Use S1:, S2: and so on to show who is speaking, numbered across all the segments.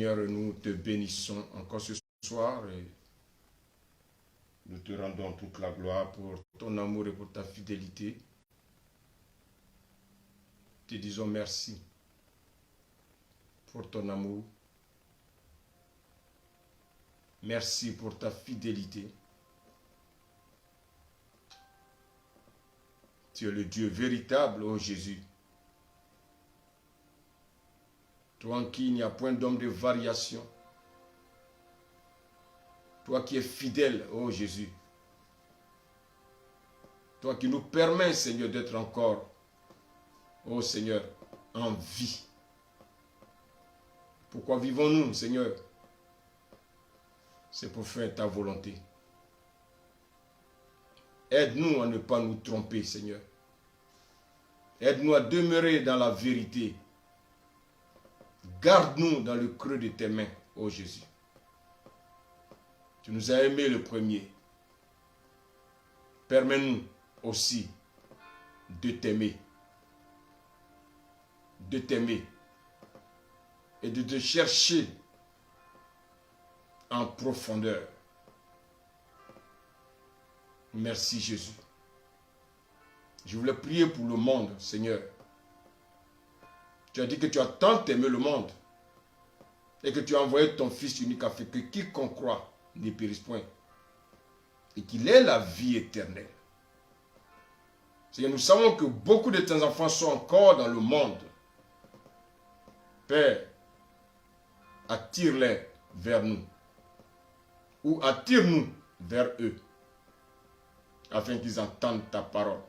S1: Seigneur, nous te bénissons encore ce soir et nous te rendons toute la gloire pour ton amour et pour ta fidélité. Te disons merci pour ton amour. Merci pour ta fidélité. Tu es le Dieu véritable, ô Jésus. Toi en qui il n'y a point d'homme de variation. Toi qui es fidèle, ô Jésus. Toi qui nous permets, Seigneur, d'être encore, ô Seigneur, en vie. Pourquoi vivons-nous, Seigneur? C'est pour faire ta volonté. Aide-nous à ne pas nous tromper, Seigneur. Aide-nous à demeurer dans la vérité. Garde-nous dans le creux de tes mains, ô Jésus. Tu nous as aimés le premier. Permets-nous aussi de t'aimer. De t'aimer. Et de te chercher en profondeur. Merci Jésus. Je voulais prier pour le monde, Seigneur. Tu as dit que tu as tant aimé le monde et que tu as envoyé ton Fils unique afin que quiconque croit ne périsse point et qu'il ait la vie éternelle. Seigneur, nous savons que beaucoup de tes enfants sont encore dans le monde. Père, attire-les vers nous ou attire-nous vers eux afin qu'ils entendent ta parole.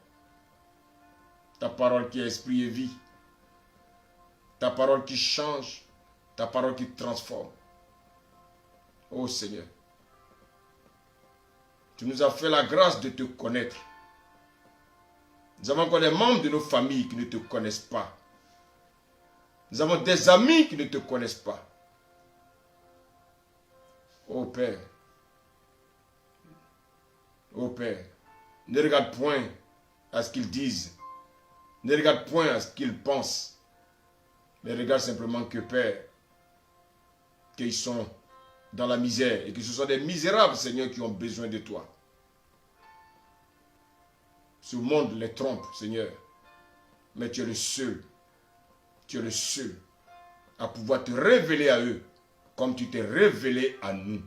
S1: Ta parole qui est esprit et vie. Ta parole qui change. Ta parole qui transforme. Oh Seigneur, tu nous as fait la grâce de te connaître. Nous avons encore des membres de nos familles qui ne te connaissent pas. Nous avons des amis qui ne te connaissent pas. Oh Père, ne regarde point à ce qu'ils disent. Ne regarde point à ce qu'ils pensent. Mais regarde simplement que Père, qu'ils sont dans la misère et que ce sont des misérables, Seigneur, qui ont besoin de toi. Ce monde les trompe, Seigneur. Mais tu es le seul à pouvoir te révéler à eux comme tu t'es révélé à nous.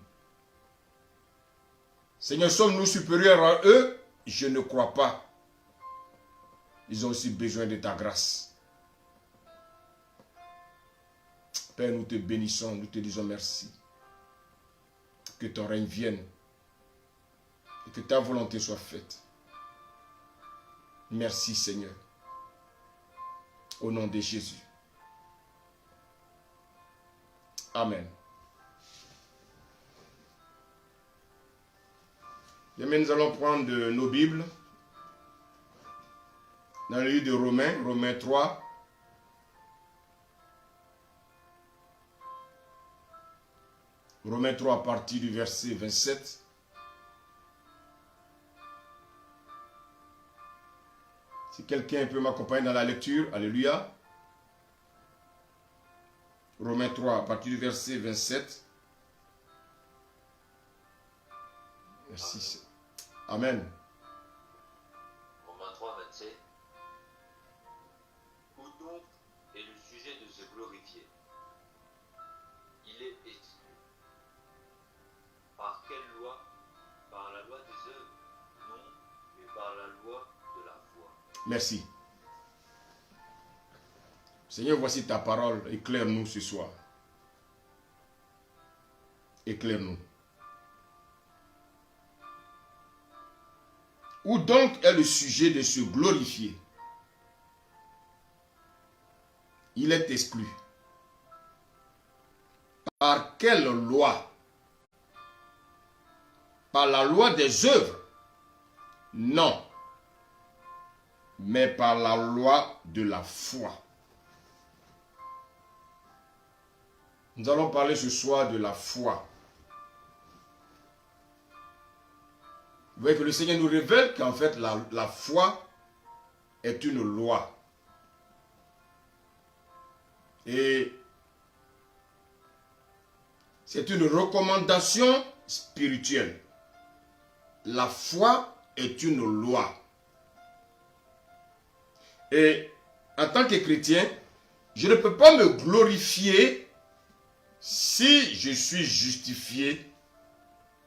S1: Seigneur, sommes-nous supérieurs à eux? Je ne crois pas. Ils ont aussi besoin de ta grâce. Père, nous te bénissons, nous te disons merci. Que ton règne vienne et que ta volonté soit faite. Merci Seigneur. Au nom de Jésus. Amen. Demain, nous allons prendre nos Bibles dans le livre de Romains 3. Romains 3 à partir du verset 27. Si quelqu'un peut m'accompagner dans la lecture, alléluia. Romains 3 à partir du verset 27. Merci. Amen.
S2: Romains 3, 27. Où donc est le sujet de se glorifier? Il est exclu. Par quelle loi? Par la loi des œuvres? Non, mais par la loi de la foi.
S1: Merci. Seigneur, voici ta parole. Éclaire-nous ce soir. Éclaire-nous. Où donc est le sujet de se glorifier? Il est exclu. Par quelle loi? Par la loi des œuvres? Non. Mais par la loi de la foi. Nous allons parler ce soir de la foi. Vous voyez que le Seigneur nous révèle qu'en fait la foi est une loi. Et C'est une recommandation spirituelle. La foi est une loi. Et en tant que chrétien, je ne peux pas me glorifier si je suis justifié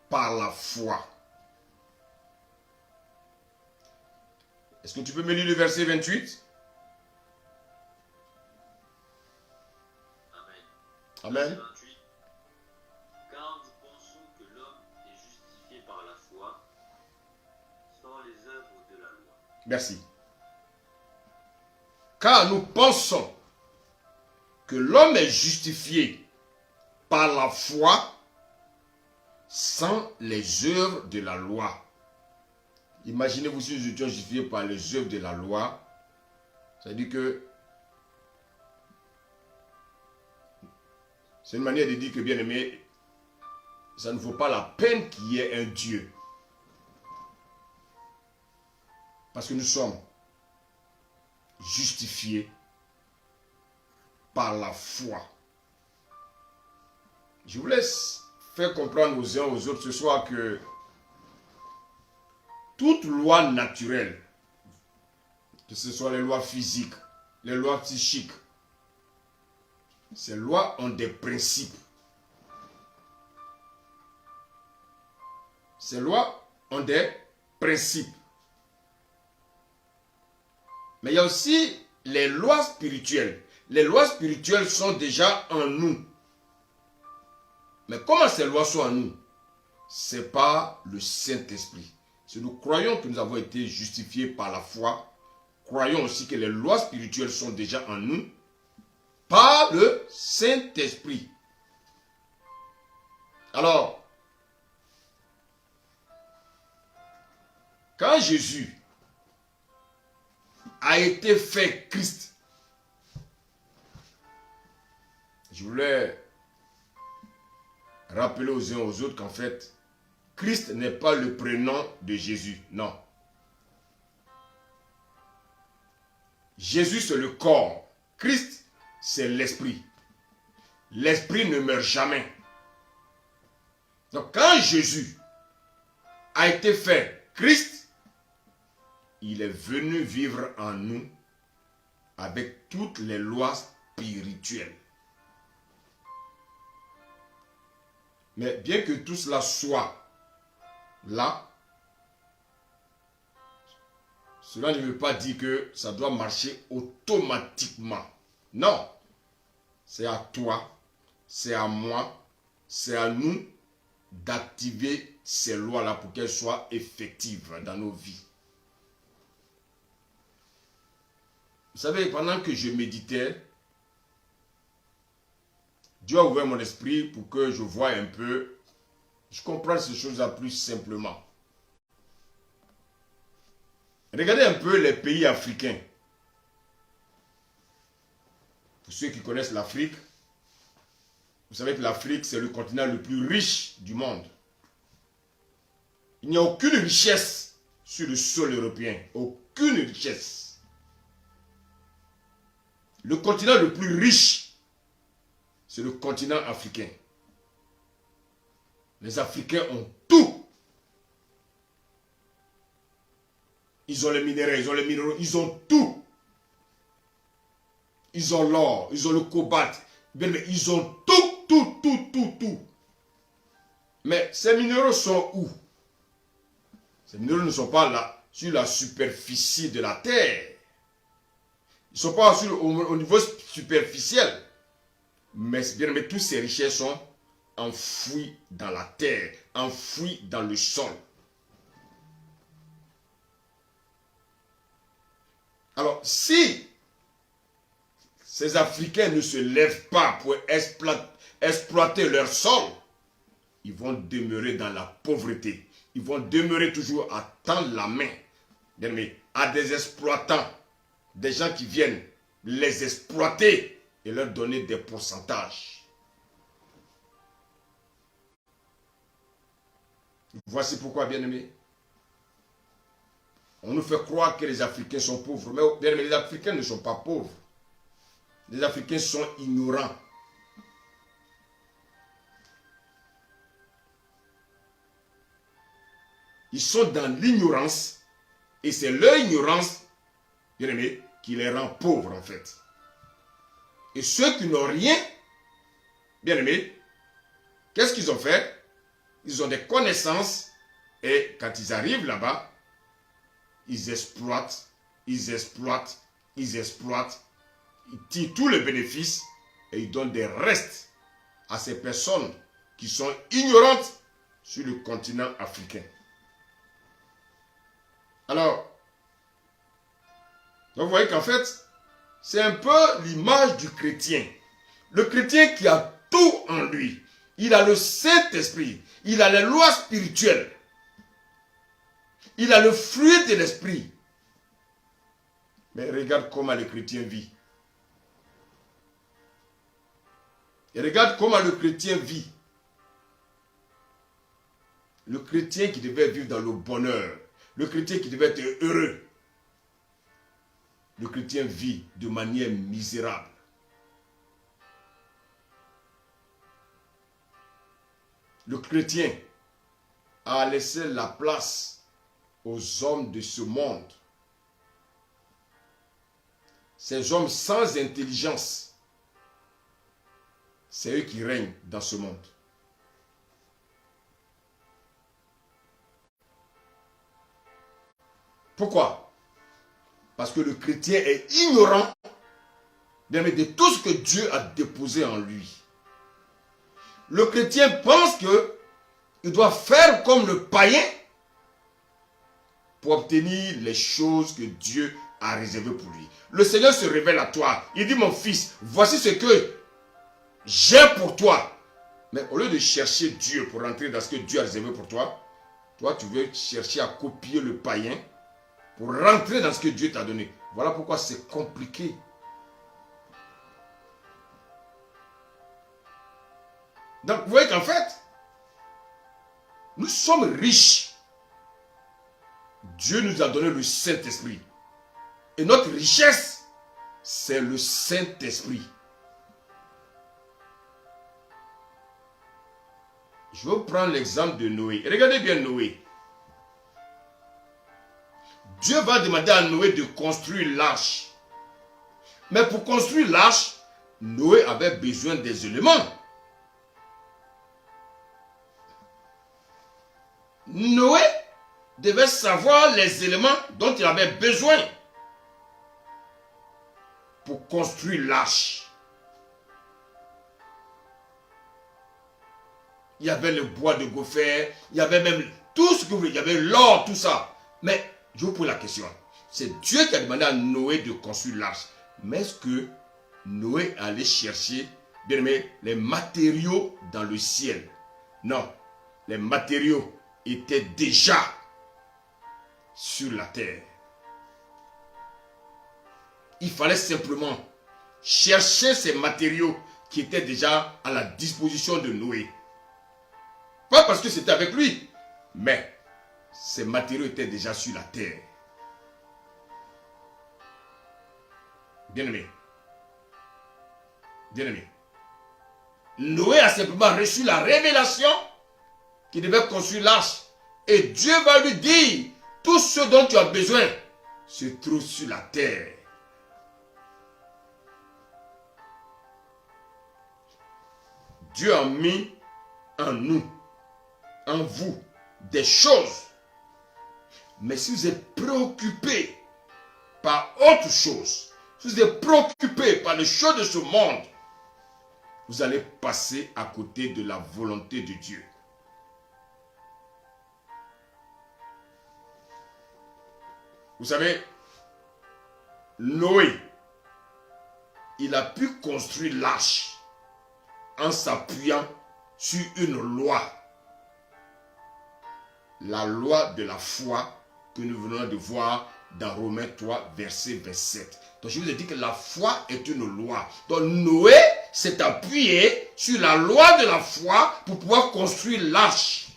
S1: par la foi. Est-ce que tu peux me lire le verset 28?
S2: Amen.
S1: Amen.
S2: 28. Car nous pensons que l'homme est justifié par la foi sans les œuvres de la loi.
S1: Merci. Car nous pensons que l'homme est justifié par la foi sans les œuvres de la loi. Imaginez-vous si nous étions justifiés par les œuvres de la loi. Ça veut dire que c'est une manière de dire que, bien aimé, ça ne vaut pas la peine qu'il y ait un Dieu. Parce que nous sommes justifiés par la foi. Je vous laisse faire comprendre aux uns aux autres ce soir que toute loi naturelle, que ce soit les lois physiques, les lois psychiques, ces lois ont des principes. Ces lois ont des principes. Mais il y a aussi les lois spirituelles. Les lois spirituelles sont déjà en nous. Mais comment ces lois sont en nous? C'est par le Saint-Esprit. Si nous croyons que nous avons été justifiés par la foi, croyons aussi que les lois spirituelles sont déjà en nous par le Saint-Esprit. Alors, quand Jésus a été fait Christ, je voulais rappeler aux uns aux autres qu'en fait, Christ n'est pas le prénom de Jésus, non. Jésus, c'est le corps. Christ, c'est l'esprit. L'esprit ne meurt jamais. Donc, quand Jésus a été fait Christ, il est venu vivre en nous avec toutes les lois spirituelles. Mais bien que tout cela soit là, cela ne veut pas dire que ça doit marcher automatiquement. Non. C'est à toi, c'est à moi, c'est à nous d'activer ces lois-là pour qu'elles soient effectives dans nos vies. Vous savez, pendant que je méditais, Dieu a ouvert mon esprit pour que je voie un peu, je comprends ces choses-là plus simplement. Regardez un peu les pays africains. Pour ceux qui connaissent l'Afrique, vous savez que l'Afrique, c'est le continent le plus riche du monde. Il n'y a aucune richesse sur le sol européen. Aucune richesse. Le continent le plus riche, c'est le continent africain. Les Africains ont tout. Ils ont les minéraux, ils ont les minéraux, ils ont tout. Ils ont l'or, ils ont le cobalt. Mais ils ont tout, tout, tout, tout, tout. Mais ces minéraux sont où? Ces minéraux ne sont pas là, sur la superficie de la terre. Ils ne sont pas au niveau superficiel. Mais bien, mais toutes ces richesses sont enfouies dans la terre, enfouies dans le sol. Alors, si ces Africains ne se lèvent pas pour exploiter leur sol, ils vont demeurer dans la pauvreté. Ils vont demeurer toujours à tendre la main à des exploitants, des gens qui viennent les exploiter et leur donner des pourcentages. Voici pourquoi, bien-aimés, on nous fait croire que les Africains sont pauvres. Mais bien-aimés, les Africains ne sont pas pauvres. Les Africains sont ignorants. Ils sont dans l'ignorance. Et c'est leur ignorance, bien aimé, qui les rend pauvres en fait. Et ceux qui n'ont rien, bien aimé, qu'est-ce qu'ils ont fait? Ils ont des connaissances et quand ils arrivent là-bas, ils exploitent, ils exploitent, ils exploitent, ils tirent tous les bénéfices et ils donnent des restes à ces personnes qui sont ignorantes sur le continent africain. Alors, donc vous voyez qu'en fait, c'est un peu l'image du chrétien. Le chrétien qui a tout en lui. Il a le Saint-Esprit. Il a les lois spirituelles. Il a le fruit de l'esprit. Mais regarde comment le chrétien vit. Et regarde comment le chrétien vit. Le chrétien qui devait vivre dans le bonheur. Le chrétien qui devait être heureux. Le chrétien vit de manière misérable. Le chrétien a laissé la place aux hommes de ce monde. Ces hommes sans intelligence, c'est eux qui règnent dans ce monde. Pourquoi? Parce que le chrétien est ignorant de tout ce que Dieu a déposé en lui. Le chrétien pense qu'il doit faire comme le païen pour obtenir les choses que Dieu a réservées pour lui. Le Seigneur se révèle à toi. Il dit, mon fils, voici ce que j'ai pour toi. Mais au lieu de chercher Dieu pour rentrer dans ce que Dieu a réservé pour toi, toi tu veux chercher à copier le païen pour rentrer dans ce que Dieu t'a donné. Voilà pourquoi c'est compliqué. Donc vous voyez qu'en fait, nous sommes riches. Dieu nous a donné le Saint-Esprit. Et notre richesse, c'est le Saint-Esprit. Je vais prendre l'exemple de Noé. Regardez bien Noé. Dieu va demander à Noé de construire l'arche. Mais pour construire l'arche, Noé avait besoin des éléments. Noé devait savoir les éléments dont il avait besoin pour construire l'arche. Il y avait le bois de gopher, il y avait même tout ce que vous voulez, il y avait l'or, tout ça. Mais je vous pose la question, c'est Dieu qui a demandé à Noé de construire l'arche. Mais est-ce que Noé allait chercher, bien aimé, les matériaux dans le ciel? Non, les matériaux étaient déjà sur la terre. Il fallait simplement chercher ces matériaux qui étaient déjà à la disposition de Noé. Pas parce que c'était avec lui, mais ces matériaux étaient déjà sur la terre. Bien-aimé. Bien-aimé. Noé a simplement reçu la révélation qu'il devait construire l'arche. Et Dieu va lui dire, tout ce dont tu as besoin se trouve sur la terre. Dieu a mis en nous, en vous, des choses. Mais si vous êtes préoccupé par autre chose, si vous êtes préoccupé par les choses de ce monde, vous allez passer à côté de la volonté de Dieu. Vous savez, Noé, il a pu construire l'arche en s'appuyant sur une loi. La loi de la foi que nous venons de voir dans Romains 3, verset 27. Donc je vous ai dit que la foi est une loi. Donc Noé s'est appuyé sur la loi de la foi pour pouvoir construire l'arche.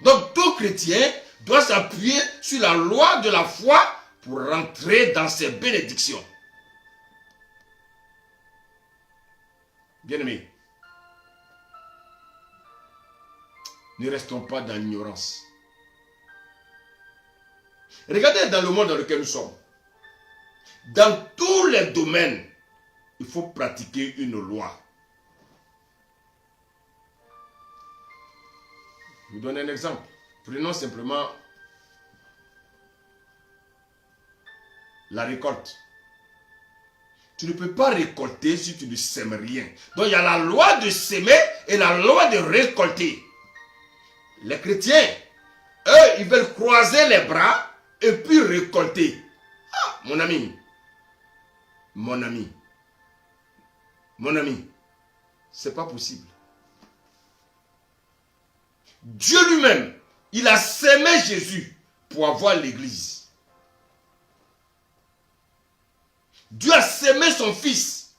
S1: Donc tout chrétien doit s'appuyer sur la loi de la foi pour rentrer dans ses bénédictions. Bien-aimé, Ne restons pas dans l'ignorance. Regardez dans le monde dans lequel nous sommes. Dans tous les domaines, il faut pratiquer une loi. Je vous donne un exemple. Prenons simplement la récolte. Tu ne peux pas récolter si tu ne sèmes rien. Donc il y a la loi de s'aimer et la loi de récolter. Les chrétiens, eux, ils veulent croiser les bras et puis récolter. Ah, mon ami, mon ami, mon ami, c'est pas possible. Dieu lui-même, il a sémé Jésus pour avoir l'église. Dieu a sémé son fils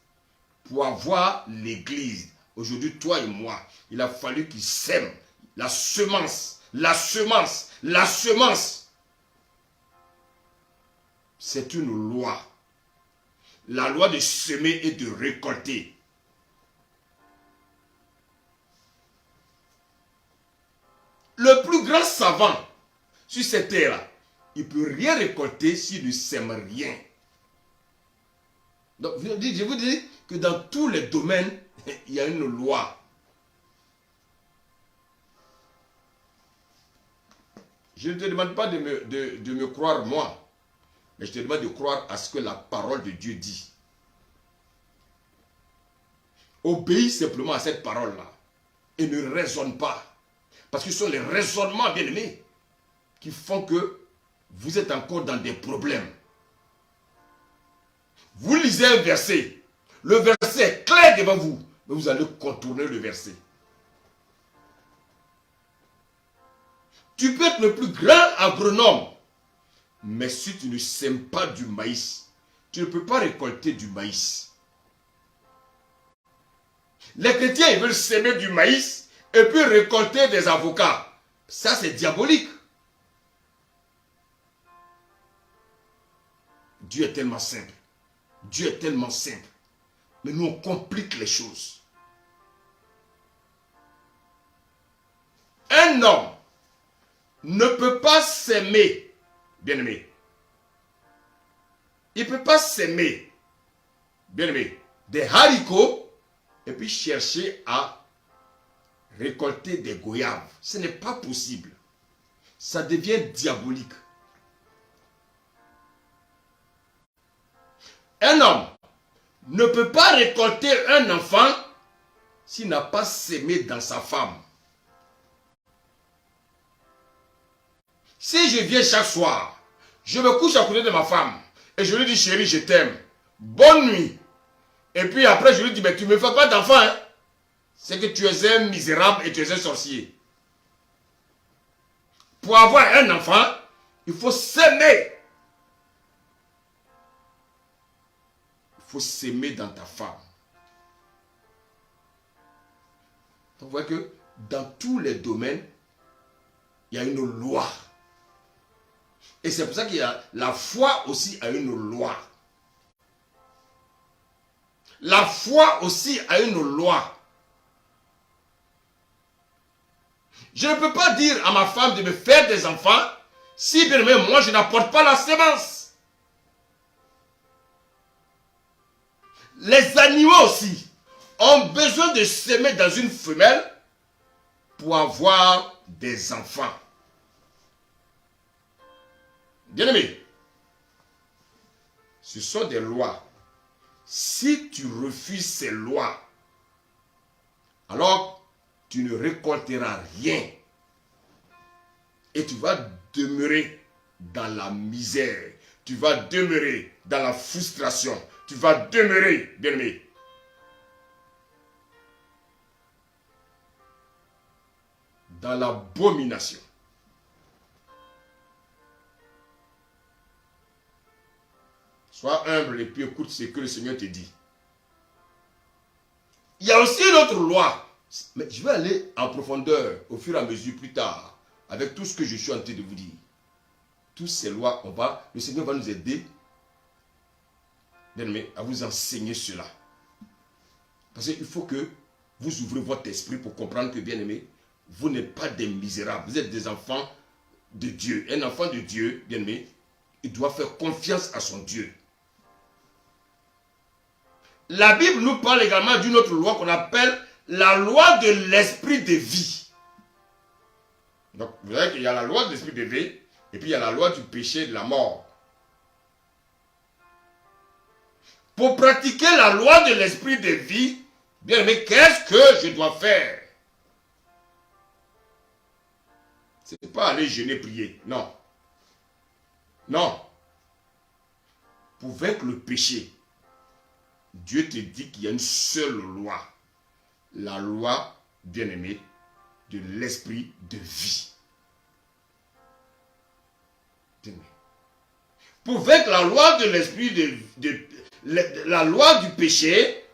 S1: pour avoir l'église. Aujourd'hui, toi et moi, il a fallu qu'il sème la semence, la semence, la semence. C'est une loi. La loi de semer et de récolter. Le plus grand savant sur cette terre, il ne peut rien récolter s'il ne sème rien. Donc, je vous dis que dans tous les domaines, il y a une loi. Je ne te demande pas de me croire moi, mais je te demande de croire à ce que la parole de Dieu dit. Obéis simplement à cette parole-là et ne raisonne pas. Parce que ce sont les raisonnements, bien aimés, qui font que vous êtes encore dans des problèmes. Vous lisez un verset, le verset est clair devant vous, mais vous allez contourner le verset. Tu peux être le plus grand agronome, mais si tu ne sèmes pas du maïs, tu ne peux pas récolter du maïs. Les chrétiens, ils veulent s'aimer du maïs et puis récolter des avocats. Ça, c'est diabolique. Dieu est tellement simple. Dieu est tellement simple. Mais nous, on complique les choses. Un homme ne peut pas s'aimer, bien-aimé. Il ne peut pas s'aimer, bien-aimé, des haricots et puis chercher à récolter des goyaves. Ce n'est pas possible. Ça devient diabolique. Un homme ne peut pas récolter un enfant s'il n'a pas sémé dans sa femme. Si je viens chaque soir, je me couche à côté de ma femme et je lui dis chérie, je t'aime, bonne nuit. Et puis après je lui dis mais tu ne me fais pas d'enfant, hein? C'est que tu es un misérable et tu es un sorcier. Pour avoir un enfant, il faut s'aimer. Il faut s'aimer dans ta femme. Donc vous voyez que dans tous les domaines, il y a une loi. Et c'est pour ça qu'il y a la foi aussi a une loi. La foi aussi a une loi. Je ne peux pas dire à ma femme de me faire des enfants si bien même moi je n'apporte pas la sémence. Les animaux aussi ont besoin de s'aimer dans une femelle pour avoir des enfants. Bien-aimé, ce sont des lois. Si tu refuses ces lois, alors tu ne récolteras rien. Et tu vas demeurer dans la misère. Tu vas demeurer dans la frustration. Tu vas demeurer, bien-aimé, dans l'abomination. Sois humble et puis écoute ce que le Seigneur te dit. Il y a aussi une autre loi. Mais je vais aller en profondeur au fur et à mesure plus tard avec tout ce que je suis en train de vous dire. Toutes ces lois, le Seigneur va nous aider, bien-aimés, à vous enseigner cela. Parce qu'il faut que vous ouvrez votre esprit pour comprendre que, bien-aimés, vous n'êtes pas des misérables, vous êtes des enfants de Dieu. Un enfant de Dieu, bien aimé, il doit faire confiance à son Dieu. La Bible nous parle également d'une autre loi qu'on appelle la loi de l'esprit de vie. Donc, vous savez qu'il y a la loi de l'esprit de vie, et puis il y a la loi du péché et de la mort. Pour pratiquer la loi de l'esprit de vie, bien aimé, qu'est-ce que je dois faire? Ce n'est pas aller jeûner, prier. Non. Non. Pour vaincre le péché, Dieu te dit qu'il y a une seule loi. La loi, bien aimé, de l'esprit de vie. Pour vaincre la loi de l'esprit la loi du péché,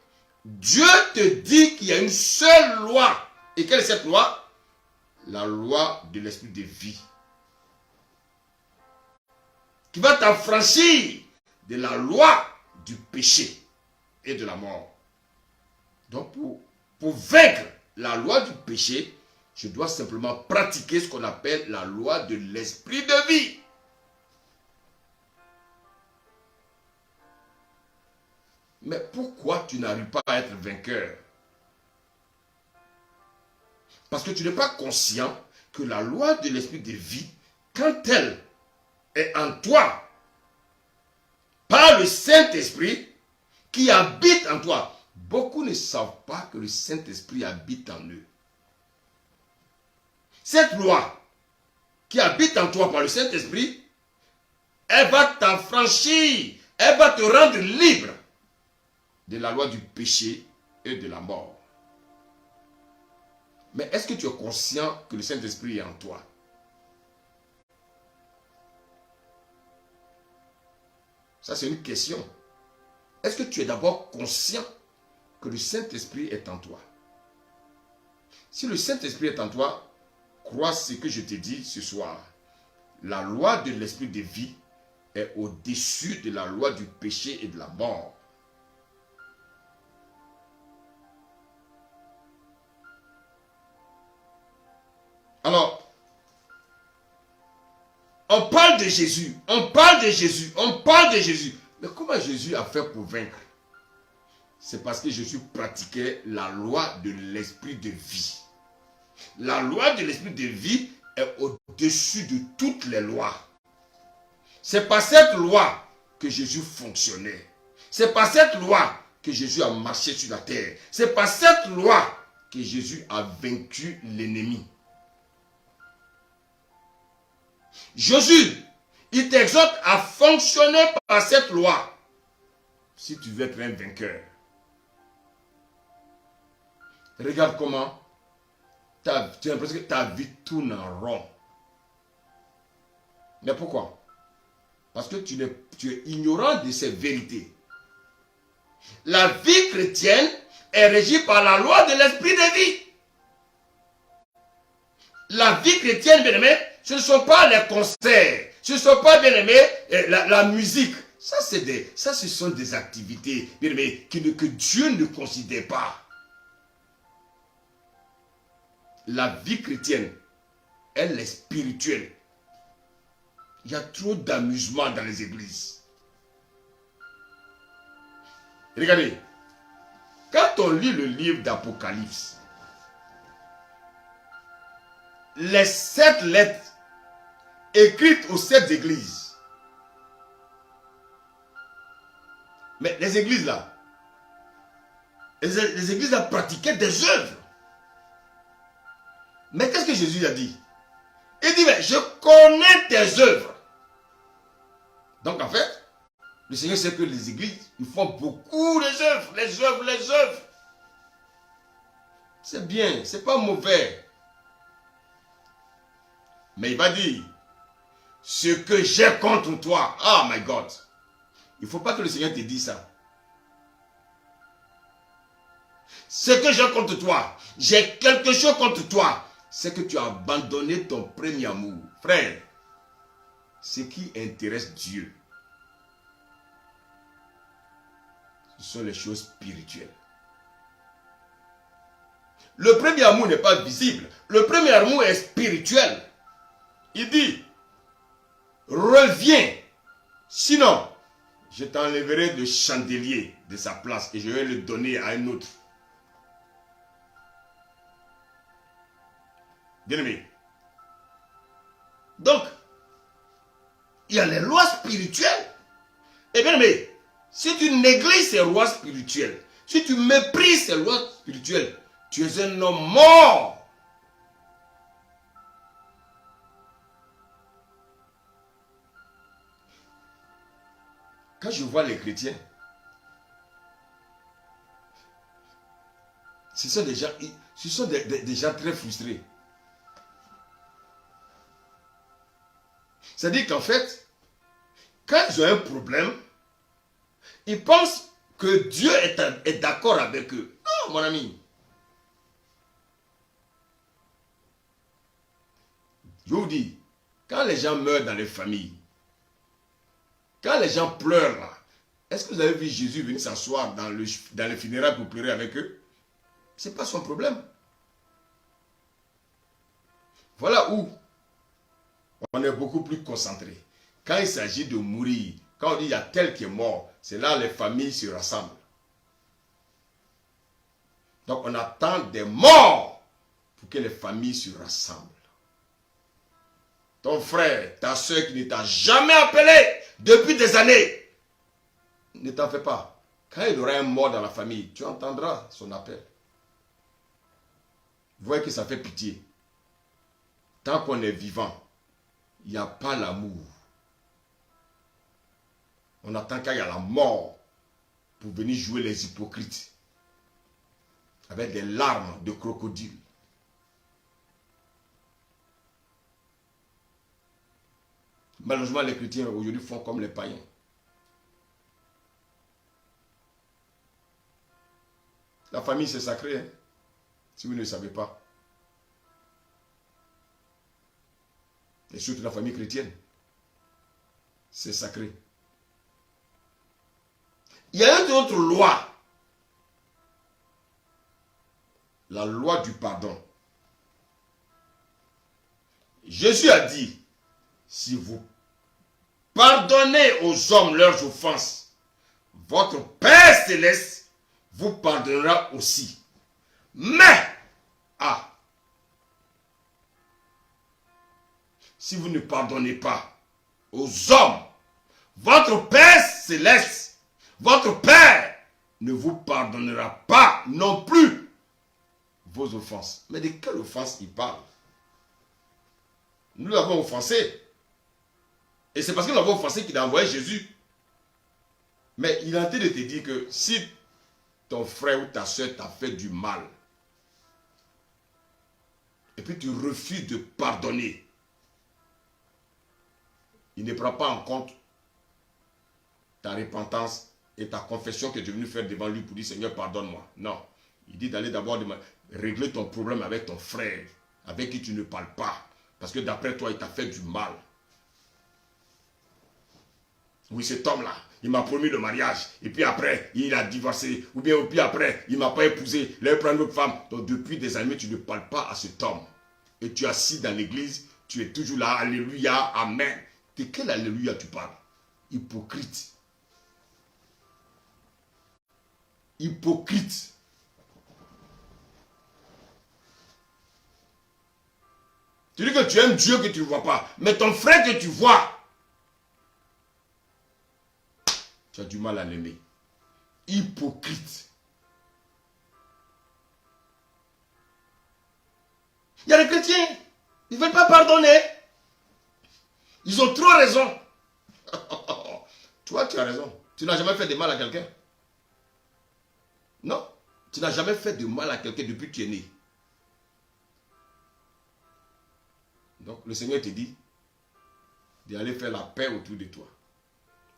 S1: Dieu te dit qu'il y a une seule loi. Et quelle est cette loi? La loi de l'esprit de vie. Qui va t'affranchir de la loi du péché et de la mort. Donc pour vaincre la loi du péché, je dois simplement pratiquer ce qu'on appelle la loi de l'esprit de vie. Mais pourquoi tu n'arrives pas à être vainqueur? Parce que tu n'es pas conscient que la loi de l'esprit de vie, quand elle est en toi, par le Saint-Esprit qui habite en toi. Beaucoup ne savent pas que le Saint-Esprit habite en eux. Cette loi qui habite en toi par le Saint-Esprit, elle va t'affranchir, elle va te rendre libre de la loi du péché et de la mort. Mais est-ce que tu es conscient que le Saint-Esprit est en toi? Ça, c'est une question. Est-ce que tu es d'abord conscient que le Saint-Esprit est en toi? Si le Saint-Esprit est en toi, crois ce que je te dis ce soir. La loi de l'esprit de vie est au-dessus de la loi du péché et de la mort. Alors, on parle de Jésus, on parle de Jésus, on parle de Jésus. Mais comment Jésus a fait pour vaincre? C'est parce que Jésus pratiquait la loi de l'esprit de vie. La loi de l'esprit de vie est au-dessus de toutes les lois. C'est par cette loi que Jésus fonctionnait. C'est par cette loi que Jésus a marché sur la terre. C'est par cette loi que Jésus a vaincu l'ennemi. Jésus, il t'exhorte à fonctionner par cette loi si tu veux être un vainqueur. Regarde comment tu as l'impression que ta vie tourne en rond. Mais pourquoi? Parce que tu es ignorant de ces vérités. La vie chrétienne est régie par la loi de l'esprit de vie. La vie chrétienne, bien aimé, ce ne sont pas les concerts, ce ne sont pas, bien aimé, la musique. Ça, ce sont des activités, bien aimé, que Dieu ne considère pas. La vie chrétienne, elle est spirituelle. Il y a trop d'amusement dans les églises. Regardez, quand on lit le livre d'Apocalypse, les 7 lettres écrites aux 7 églises. Mais les églises là, les églises là pratiquaient des œuvres. Mais qu'est-ce que Jésus a dit? Il dit, mais je connais tes œuvres. Donc en fait, le Seigneur sait que les églises, ils font beaucoup les œuvres, les œuvres, les œuvres. C'est bien, c'est pas mauvais. Mais il va dire, ce que j'ai contre toi, oh my God. Il ne faut pas que le Seigneur te dise ça. Ce que j'ai contre toi, j'ai quelque chose contre toi, c'est que tu as abandonné ton premier amour. Frère, ce qui intéresse Dieu, ce sont les choses spirituelles. Le premier amour n'est pas visible. Le premier amour est spirituel. Il dit, reviens. Sinon, je t'enlèverai le chandelier de sa place et je vais le donner à un autre. Bien-aimé. Donc, il y a les lois spirituelles. Et bien aimé, si tu négliges ces lois spirituelles, si tu méprises ces lois spirituelles, tu es un homme mort. Quand je vois les chrétiens, ce sont des gens très frustrés. C'est-à-dire qu'en fait, quand ils ont un problème, ils pensent que Dieu est d'accord avec eux. Non, mon ami. Je vous dis, quand les gens meurent dans les familles, quand les gens pleurent là, est-ce que vous avez vu Jésus venir s'asseoir dans les funérailles pour pleurer avec eux? Ce n'est pas son problème. Voilà où on est beaucoup plus concentré. Quand il s'agit de mourir, quand on dit il y a tel qui est mort, c'est là les familles se rassemblent. Donc on attend des morts pour que les familles se rassemblent. Ton frère, ta soeur qui ne t'a jamais appelé depuis des années, ne t'en fais pas. Quand il y aura un mort dans la famille, tu entendras son appel. Vous voyez que ça fait pitié. Tant qu'on est vivant, il n'y a pas l'amour. On attend qu'il y a la mort pour venir jouer les hypocrites avec des larmes de crocodile. Malheureusement, les chrétiens aujourd'hui font comme les païens. La famille, c'est sacré, hein, si vous ne le savez pas. Et surtout la famille chrétienne. C'est sacré. Il y a une autre loi. La loi du pardon. Jésus a dit, si vous pardonnez aux hommes leurs offenses, votre Père céleste vous pardonnera aussi. Mais, si vous ne pardonnez pas aux hommes, votre Père céleste, votre Père ne vous pardonnera pas non plus vos offenses. Mais de quelle offense il parle? Nous l'avons offensé. Et c'est parce que nous l'avons offensé qu'il a envoyé Jésus. Mais il est en train de te dire que si ton frère ou ta soeur t'a fait du mal, et puis tu refuses de pardonner, il ne prend pas en compte ta repentance et ta confession que tu es venu faire devant lui pour dire Seigneur, pardonne-moi. Non. Il dit d'aller d'abord régler ton problème avec ton frère, avec qui tu ne parles pas. Parce que d'après toi, il t'a fait du mal. Oui, cet homme-là, il m'a promis le mariage. Et puis après, il a divorcé. Ou bien, puis après, il ne m'a pas épousé. Il a pris une autre femme. Donc depuis des années, tu ne parles pas à cet homme. Et tu es assis dans l'église. Tu es toujours là. Alléluia, amen. De quel alléluia tu parles? Hypocrite. Hypocrite. Tu dis que tu aimes Dieu que tu ne vois pas. Mais ton frère que tu vois, tu as du mal à l'aimer. Hypocrite. Il y a des chrétiens, ils ne veulent pas pardonner. Ils ont trop raison. Toi, tu as raison. Tu n'as jamais fait de mal à quelqu'un. Non, tu n'as jamais fait de mal à quelqu'un depuis que tu es né. Donc, le Seigneur te dit d'aller faire la paix autour de toi.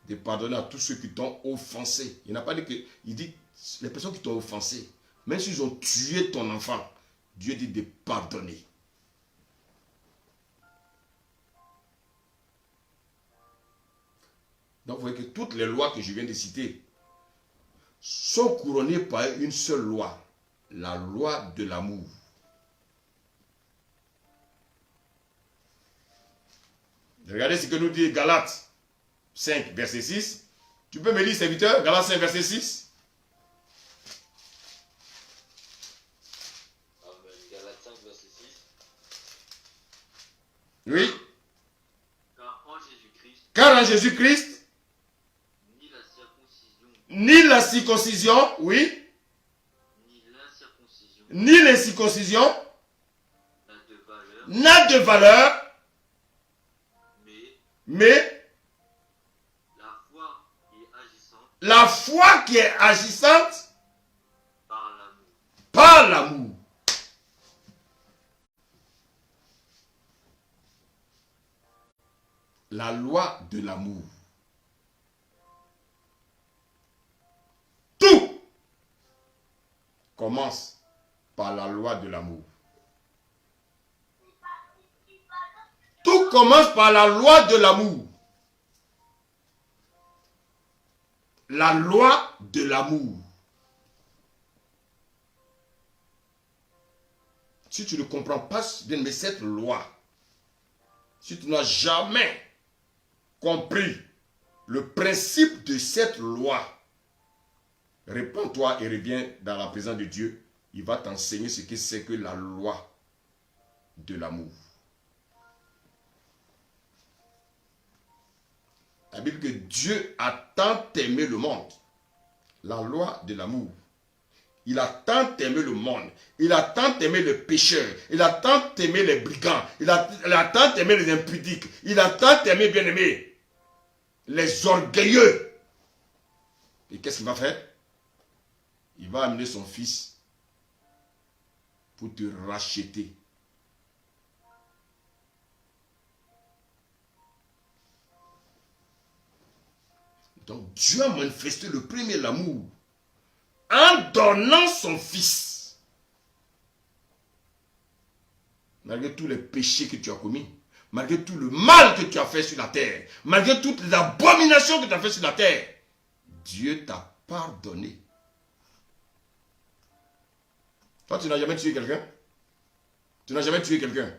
S1: De pardonner à tous ceux qui t'ont offensé. Il n'a pas dit que... Il dit, les personnes qui t'ont offensé, même s'ils ont tué ton enfant, Dieu dit de pardonner. Donc, vous voyez que toutes les lois que je viens de citer sont couronnées par une seule loi. la loi de l'amour. Regardez ce que nous dit Galates 5, verset 6. Tu peux me lire, serviteur, Galates 5, verset 6.
S2: Amen. Galates 5, verset 6.
S1: Oui.
S2: Car
S1: Car
S2: en Jésus-Christ,
S1: en Jésus-Christ,
S2: ni la circoncision,
S1: oui,
S2: ni
S1: ni
S2: l'incirconcision
S1: l'incirconcision
S2: n'a de valeur,
S1: n'a de valeur,
S2: mais
S1: mais
S2: la foi qui est agissante
S1: la foi qui est agissante
S2: par l'amour.
S1: par l'amour. La loi de l'amour. Tout commence par la loi de l'amour. Tout commence par la loi de l'amour. La loi de l'amour. Si tu ne comprends pas bien, mais cette loi, si tu n'as jamais compris le principe de cette loi, réponds-toi et reviens dans la présence de Dieu. Il va t'enseigner ce que c'est que la loi de l'amour. La Bible dit que Dieu a tant aimé le monde. La loi de l'amour. Il a tant aimé le monde. Il a tant aimé les pécheurs. Il a tant aimé les brigands. Il a tant aimé les impudiques. Il a tant aimé, bien aimé, les orgueilleux. Et qu'est-ce qu'il va faire? Il va amener son fils pour te racheter. Donc Dieu a manifesté le premier l'amour en donnant son fils. Malgré tous les péchés que tu as commis, malgré tout le mal que tu as fait sur la terre, malgré toutes les abominations que tu as fait sur la terre, Dieu t'a pardonné. Toi, tu n'as jamais tué quelqu'un? Tu n'as jamais tué quelqu'un?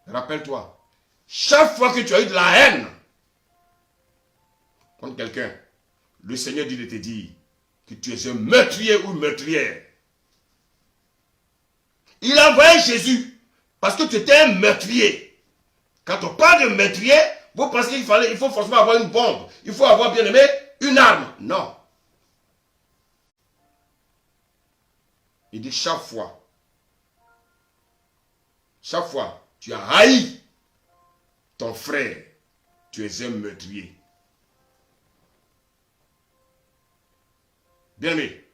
S1: Rappelle-toi, chaque fois que tu as eu de la haine contre quelqu'un, le Seigneur dit de te dire que tu es un meurtrier ou meurtrière. Il a envoyé Jésus parce que tu étais un meurtrier. Quand on parle de meurtrier, vous pensez qu'il faut forcément avoir une bombe, il faut avoir, bien aimé, une arme. Non. Il dit chaque fois, tu as haï ton frère, tu es un meurtrier. Bien aimé,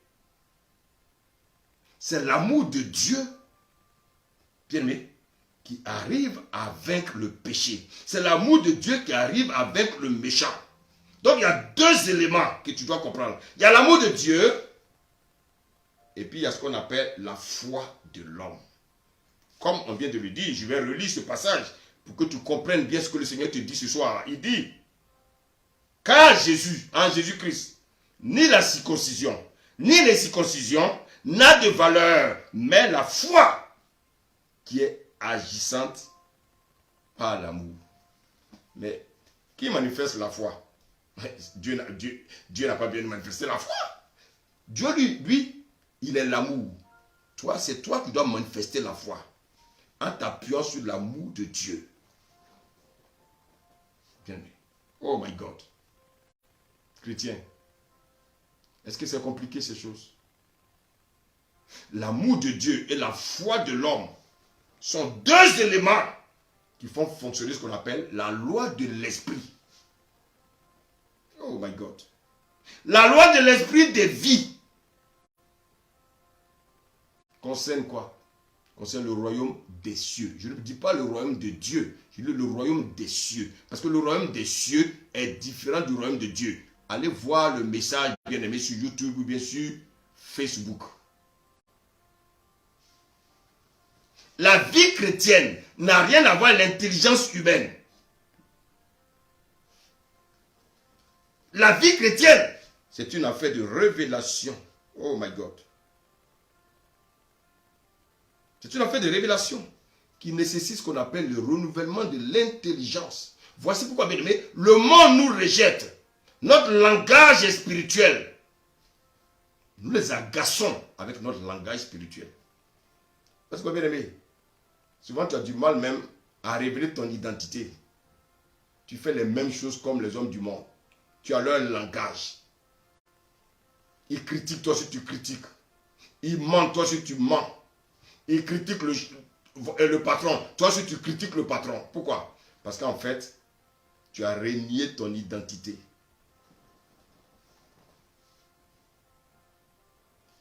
S1: c'est l'amour de Dieu, bien aimé, qui arrive à vaincre le péché. C'est l'amour de Dieu qui arrive à vaincre le méchant. Donc il y a deux éléments que tu dois comprendre. Il y a l'amour de Dieu, et puis il y a ce qu'on appelle la foi de l'homme. Comme on vient de le dire, je vais relire ce passage pour que tu comprennes bien ce que le Seigneur te dit ce soir. Il dit, car Jésus, en Jésus-Christ, ni la circoncision, ni l'incirconcision n'a de valeur, mais la foi qui est agissante par l'amour. Mais qui manifeste la foi? Dieu n'a pas bien manifesté la foi. Dieu, lui, il est l'amour. Toi, c'est toi qui dois manifester la foi en t'appuyant sur l'amour de Dieu. Bien. Oh my God. Chrétien, est-ce que c'est compliqué ces choses? L'amour de Dieu et la foi de l'homme sont deux éléments qui font fonctionner ce qu'on appelle la loi de l'esprit. Oh my God. La loi de l'esprit de vie concerne quoi? Concerne le royaume des cieux. Je ne dis pas le royaume de Dieu, je dis le royaume des cieux. Parce que le royaume des cieux est différent du royaume de Dieu. Allez voir le message bien aimé sur YouTube ou bien sur Facebook. La vie chrétienne n'a rien à voir avec l'intelligence humaine. La vie chrétienne, c'est une affaire de révélation. Oh my God. C'est une affaire de révélation qui nécessite ce qu'on appelle le renouvellement de l'intelligence. Voici pourquoi, bien aimé, le monde nous rejette. Notre langage est spirituel. Nous les agaçons avec notre langage spirituel. Parce que, bien aimé, souvent tu as du mal même à révéler ton identité. Tu fais les mêmes choses comme les hommes du monde. Tu as leur langage. Ils critiquent toi si tu critiques. Ils mentent toi si tu mens. Ils critiquent le patron. Toi si tu critiques le patron. Pourquoi? Parce qu'en fait, tu as renié ton identité.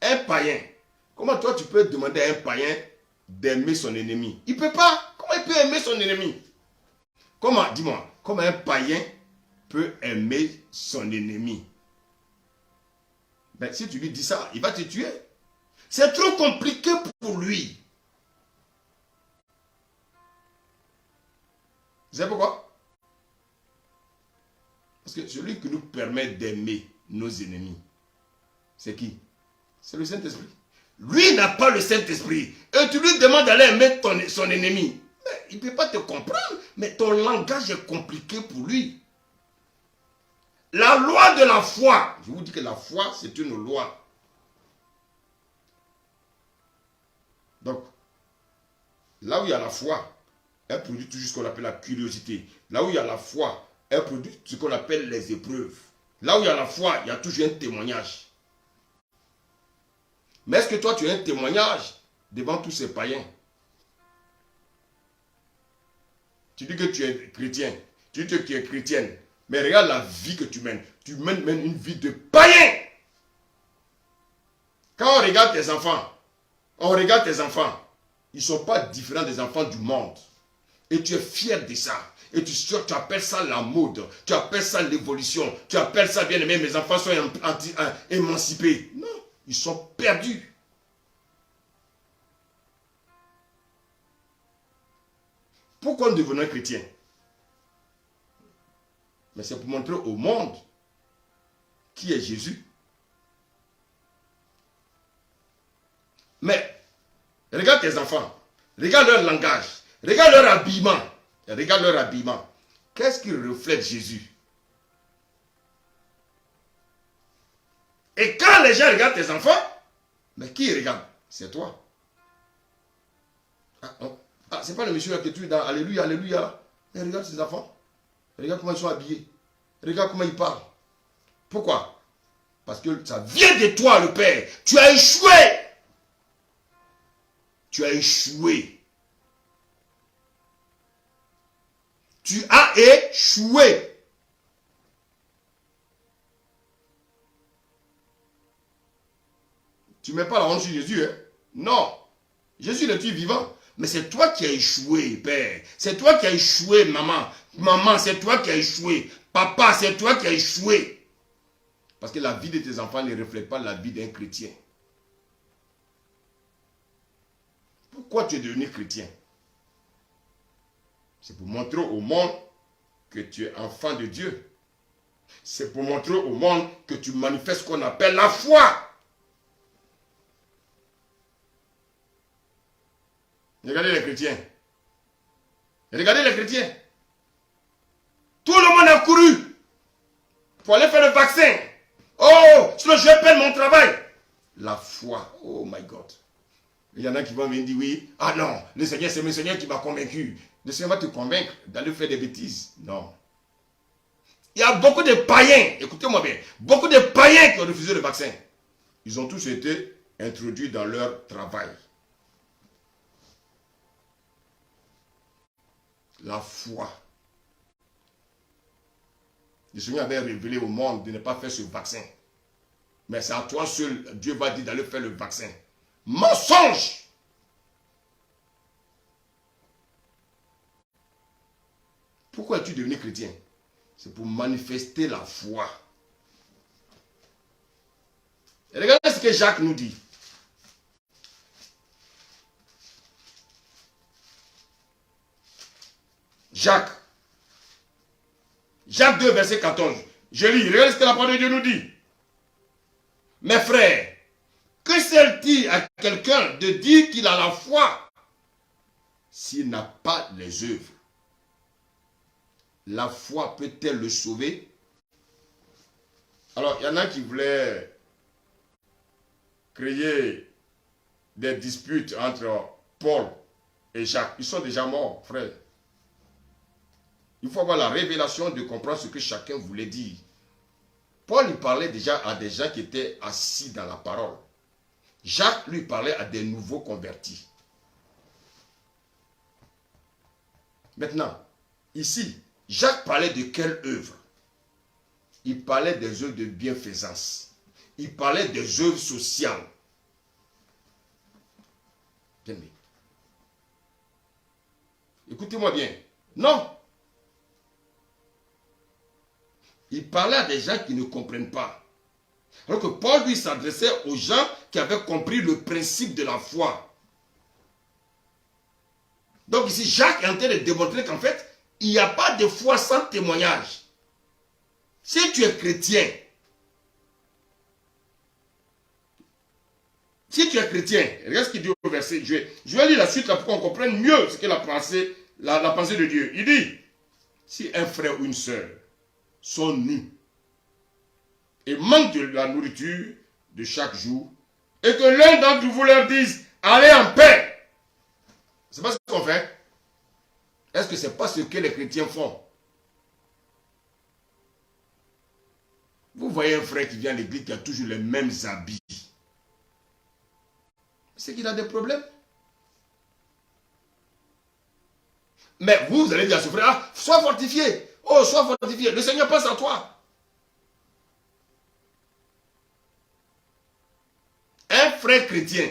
S1: Un païen. Comment toi tu peux demander à un païen d'aimer son ennemi? Il ne peut pas. Comment il peut aimer son ennemi? Comment, dis-moi, comment un païen peut aimer son ennemi? Ben, si tu lui dis ça, il va te tuer. C'est trop compliqué pour lui. Vous savez pourquoi? Parce que celui qui nous permet d'aimer nos ennemis, c'est qui? C'est le Saint-Esprit. Lui n'a pas le Saint-Esprit. Et tu lui demandes d'aller aimer son ennemi. Mais il ne peut pas te comprendre. Mais ton langage est compliqué pour lui. La loi de la foi. Je vous dis que la foi, c'est une loi. Donc, là où il y a la foi, elle produit toujours ce qu'on appelle la curiosité. Là où il y a la foi, elle produit ce qu'on appelle les épreuves. Là où il y a la foi, il y a toujours un témoignage. Mais est-ce que toi, tu as un témoignage devant tous ces païens? Tu dis que tu es chrétien. Tu dis que tu es chrétienne. Mais regarde la vie que tu mènes. Tu mènes une vie de païen. Quand on regarde tes enfants, ils ne sont pas différents des enfants du monde. Et tu es fier de ça. Et tu appelles ça la mode. Tu appelles ça l'évolution. Tu appelles ça, bien aimé, mes enfants sont émancipés. Non, ils sont perdus. Pourquoi nous devenons chrétiens? Mais c'est pour montrer au monde qui est Jésus. Mais regarde tes enfants, regarde leur langage, regarde leur habillement. Qu'est-ce qui reflète Jésus? Et quand les gens regardent tes enfants, mais qui regarde? C'est toi. C'est pas le monsieur là que tu es dans Alléluia, Alléluia. Mais regarde ses enfants. Regarde comment ils sont habillés. Regarde comment ils parlent. Pourquoi? Parce que ça vient de toi, le Père. Tu as échoué. Tu as échoué. Tu as échoué. Tu ne mets pas la honte sur Jésus, hein? Non. Jésus est le Dieu vivant. Mais c'est toi qui as échoué, Père. C'est toi qui as échoué, maman. Maman, c'est toi qui as échoué. Papa, c'est toi qui as échoué. Parce que la vie de tes enfants ne reflète pas la vie d'un chrétien. Pourquoi tu es devenu chrétien? C'est pour montrer au monde que tu es enfant de Dieu. C'est pour montrer au monde que tu manifestes ce qu'on appelle la foi. Regardez les chrétiens. Regardez les chrétiens. Tout le monde a couru pour aller faire le vaccin. Oh, sinon je perds mon travail. La foi. Oh my God. Il y en a qui vont venir dire oui. Ah non, le Seigneur, c'est le Seigneur qui m'a convaincu. Le Seigneur va te convaincre d'aller faire des bêtises. Non. Il y a beaucoup de païens, écoutez-moi bien, beaucoup de païens qui ont refusé le vaccin. Ils ont tous été introduits dans leur travail. La foi. Le Seigneur avait révélé au monde de ne pas faire ce vaccin. Mais c'est à toi seul, Dieu va dire d'aller faire le vaccin. Mensonge! Pourquoi es-tu devenu chrétien? C'est pour manifester la foi. Et regardez ce que Jacques nous dit. Jacques 2, verset 14. Je lis, regardez ce que la parole de Dieu nous dit. Mes frères, que sert-il à quelqu'un de dire qu'il a la foi s'il n'a pas les œuvres? La foi peut-elle le sauver? Alors, il y en a qui voulaient créer des disputes entre Paul et Jacques. Ils sont déjà morts, frère. Il faut avoir la révélation de comprendre ce que chacun voulait dire. Paul, il parlait déjà à des gens qui étaient assis dans la parole. Jacques, lui, parlait à des nouveaux convertis. Maintenant, ici, Jacques parlait de quelle œuvre? Il parlait des œuvres de bienfaisance. Il parlait des œuvres sociales. Bien-aimé. Écoutez-moi bien. Non. Il parlait à des gens qui ne comprennent pas. Alors que Paul, lui, s'adressait aux gens qui avaient compris le principe de la foi. Donc ici, Jacques est en train de démontrer qu'en fait, il n'y a pas de foi sans témoignage. Si tu es chrétien, regarde ce qu'il dit au verset. Je vais lire la suite là pour qu'on comprenne mieux ce qu'est la pensée de Dieu. Il dit, si un frère ou une sœur sont nus et manquent de la nourriture de chaque jour, et que l'un d'entre vous leur dise, allez en paix. C'est pas ce qu'on fait. Est-ce que c'est pas ce que les chrétiens font? Vous voyez un frère qui vient à l'église qui a toujours les mêmes habits. C'est qu'il a des problèmes. Mais vous allez dire à ce frère, ah, sois fortifié. Oh, sois fortifié. Le Seigneur pense à toi. Un frère chrétien,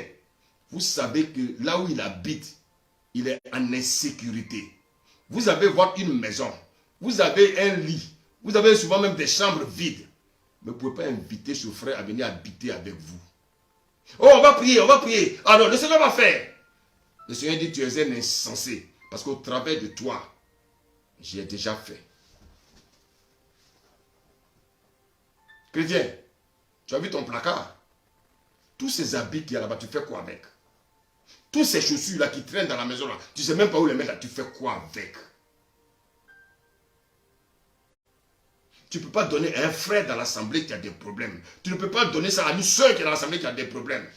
S1: vous savez que là où il habite, il est en insécurité. Vous avez une maison, vous avez un lit, vous avez souvent même des chambres vides. Mais vous ne pouvez pas inviter ce frère à venir habiter avec vous. Oh, on va prier, on va prier. Alors, le Seigneur va faire. Le Seigneur dit, tu es un insensé. Parce qu'au travers de toi, j'ai déjà fait. Chrétien, tu as vu ton placard? Tous ces habits qu'il y a là-bas, tu fais quoi avec? Tous ces chaussures-là qui traînent dans la maison, là, tu ne sais même pas où les mettre là, tu fais quoi avec? Tu ne peux pas donner à un frère dans l'assemblée qui a des problèmes. Tu ne peux pas donner ça à une soeur qui est dans l'assemblée qui a des problèmes.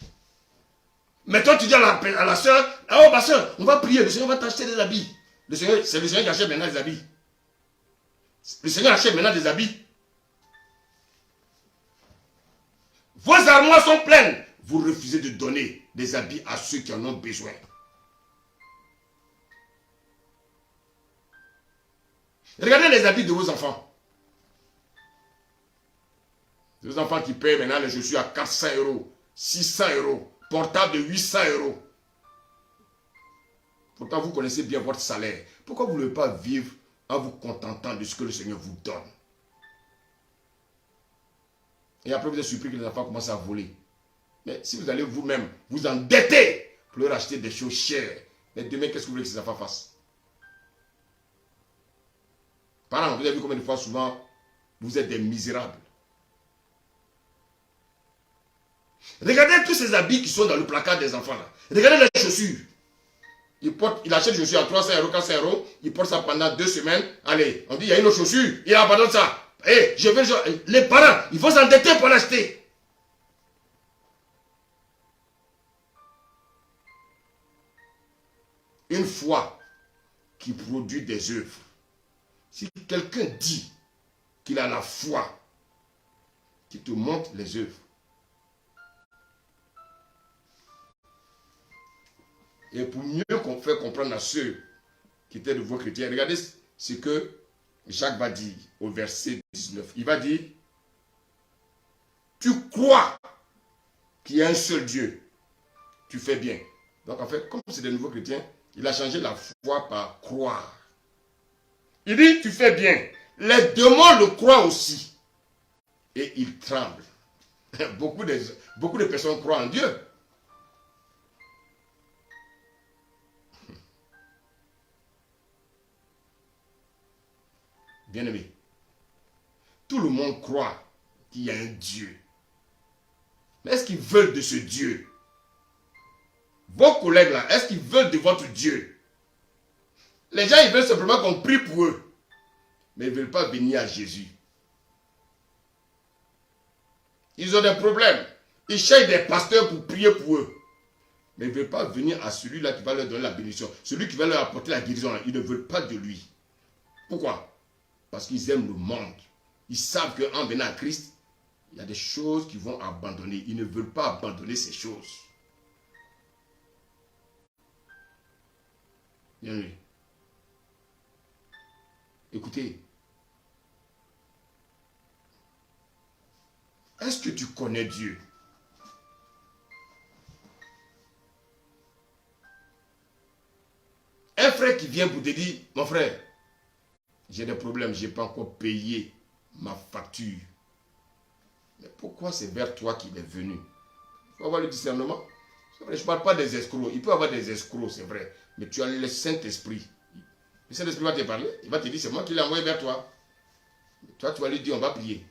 S1: Mais toi, tu dis à la soeur, oh ma soeur, on va prier, le Seigneur va t'acheter des habits. C'est le Seigneur qui achète maintenant des habits. Le Seigneur achète maintenant des habits. Vos armoires sont pleines. Vous refusez de donner des habits à ceux qui en ont besoin. Regardez les habits de vos enfants. Vos enfants qui payent maintenant les chaussures à 400 €, 600 €, portable de 800 €. Pourtant, vous connaissez bien votre salaire. Pourquoi vous ne voulez pas vivre en vous contentant de ce que le Seigneur vous donne? Et après, vous êtes surpris que les enfants commencent à voler. Mais si vous allez vous-même vous endetter pour leur acheter des choses chères, mais demain, qu'est-ce que vous voulez que ces enfants fassent? Parents, vous avez vu combien de fois souvent vous êtes des misérables? Regardez tous ces habits qui sont dans le placard des enfants là. Regardez les chaussures. Il achète des chaussures à 300 €, 400 €. Il porte ça pendant 2 semaines. Allez, on dit il y a une autre chaussure. Il abandonne ça. Et les parents, il faut s'endetter pour l'acheter. Une foi qui produit des œuvres. Si quelqu'un dit qu'il a la foi, qui te montre les œuvres. Et pour mieux qu'on fait comprendre à ceux qui étaient de vos chrétiens, regardez ce que Jacques va dire au verset 19. Il va dire, tu crois qu'il y a un seul Dieu, tu fais bien. Donc en fait, comme c'est des nouveaux chrétiens, il a changé la foi par croire. Il dit, tu fais bien. Les démons le croient aussi. Et ils tremblent. Beaucoup de personnes croient en Dieu. Bien-aimé, tout le monde croit qu'il y a un Dieu. Mais est-ce qu'ils veulent de ce Dieu? Vos collègues là, est-ce qu'ils veulent de votre Dieu? Les gens, ils veulent simplement qu'on prie pour eux. Mais ils ne veulent pas venir à Jésus. Ils ont des problèmes. Ils cherchent des pasteurs pour prier pour eux. Mais ils ne veulent pas venir à celui-là qui va leur donner la bénédiction. Celui qui va leur apporter la guérison. Ils ne veulent pas de lui. Pourquoi? Parce qu'ils aiment le monde. Ils savent qu'en venant à Christ, il y a des choses qu'ils vont abandonner. Ils ne veulent pas abandonner ces choses. Bien vu. Écoutez. Est-ce que tu connais Dieu? Un frère qui vient pour te dire, mon frère, j'ai des problèmes, je n'ai pas encore payé ma facture. Mais pourquoi c'est vers toi qu'il est venu? Il faut avoir le discernement. C'est vrai, je ne parle pas des escrocs. Il peut y avoir des escrocs, c'est vrai. Mais tu as le Saint-Esprit. Le Saint-Esprit va te parler. Il va te dire, c'est moi qui l'ai envoyé vers toi. Toi, tu vas lui dire, on va prier.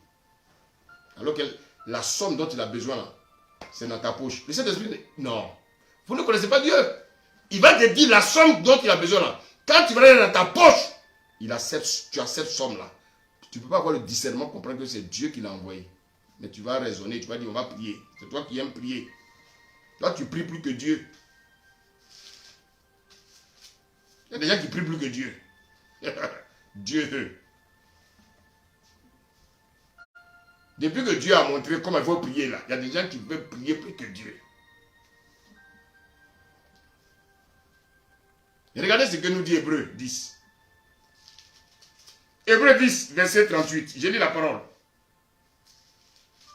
S1: Alors que la somme dont il a besoin, c'est dans ta poche. Le Saint-Esprit dit, non. Vous ne connaissez pas Dieu. Il va te dire la somme dont il a besoin là. Quand tu vas aller dans ta poche, tu as cette somme-là. Tu ne peux pas avoir le discernement, comprendre que c'est Dieu qui l'a envoyé. Mais tu vas raisonner, tu vas dire, on va prier. C'est toi qui aimes prier. Toi, tu pries plus que Dieu. Il y a des gens qui prient plus que Dieu. Dieu. Depuis que Dieu a montré comment il faut prier là, il y a des gens qui veulent prier plus que Dieu. Et regardez ce que nous dit Hébreu 10. Hébreu 10, verset 38. J'ai lu la parole.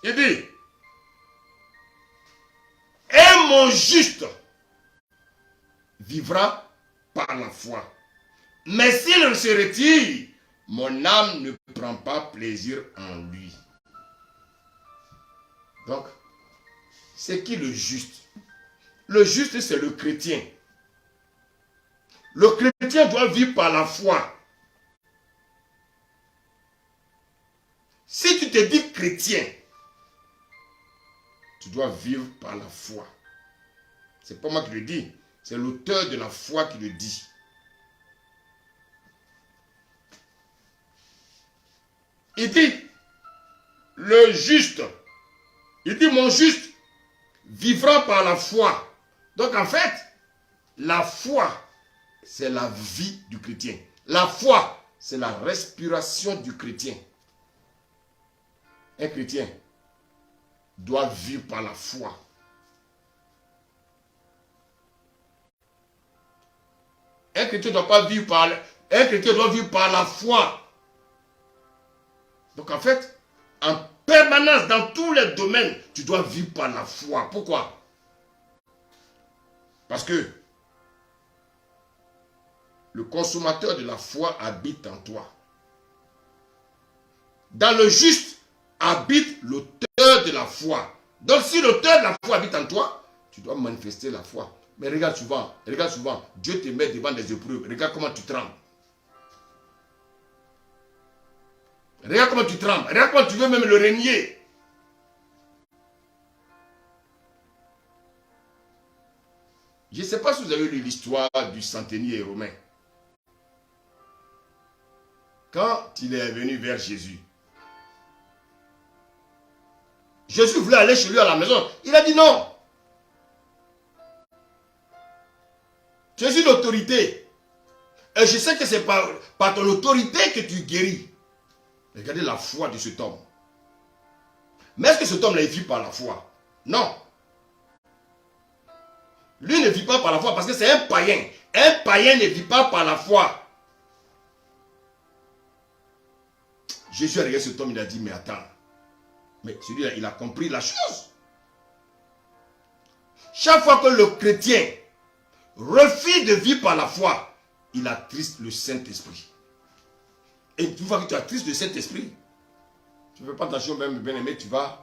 S1: Il dit, et mon juste vivra par la foi. Mais s'il se retire, mon âme ne prend pas plaisir en lui. Donc, c'est qui le juste? Le juste, c'est le chrétien. Le chrétien doit vivre par la foi. Si tu te dis chrétien, tu dois vivre par la foi. C'est pas moi qui le dis, c'est l'auteur de la foi qui le dit. Il dit, le juste, il dit mon juste vivra par la foi. Donc en fait, la foi, c'est la vie du chrétien. La foi, c'est la respiration du chrétien. Un chrétien doit vivre par la foi. Un chrétien doit pas vivre par... Un chrétien doit vivre par la foi. Donc en fait, en permanence, dans tous les domaines, tu dois vivre par la foi. Pourquoi? Parce que le consommateur de la foi habite en toi. Dans le juste habite l'auteur de la foi. Donc si l'auteur de la foi habite en toi, tu dois manifester la foi. Mais regarde souvent, Dieu te met devant des épreuves. Regarde comment tu trembles. Regarde comment tu trembles. Regarde comment tu veux même le régner. Je ne sais pas si vous avez lu l'histoire du centenier romain. Quand il est venu vers Jésus, Jésus voulait aller chez lui à la maison. Il a dit non. Tu es une autorité. Et je sais que c'est par ton autorité que tu guéris. Regardez la foi de cet homme. Mais est-ce que cet homme-là vit par la foi? Non. Lui ne vit pas par la foi parce que c'est un païen. Un païen ne vit pas par la foi. Jésus a regardé cet homme, il a dit, mais attends. Mais celui-là, il a compris la chose. Chaque fois que le chrétien refuse de vivre par la foi, il attriste le Saint-Esprit. Et une fois que tu attristes le Saint-Esprit, tu ne fais pas attention même, bien-aimé, tu vas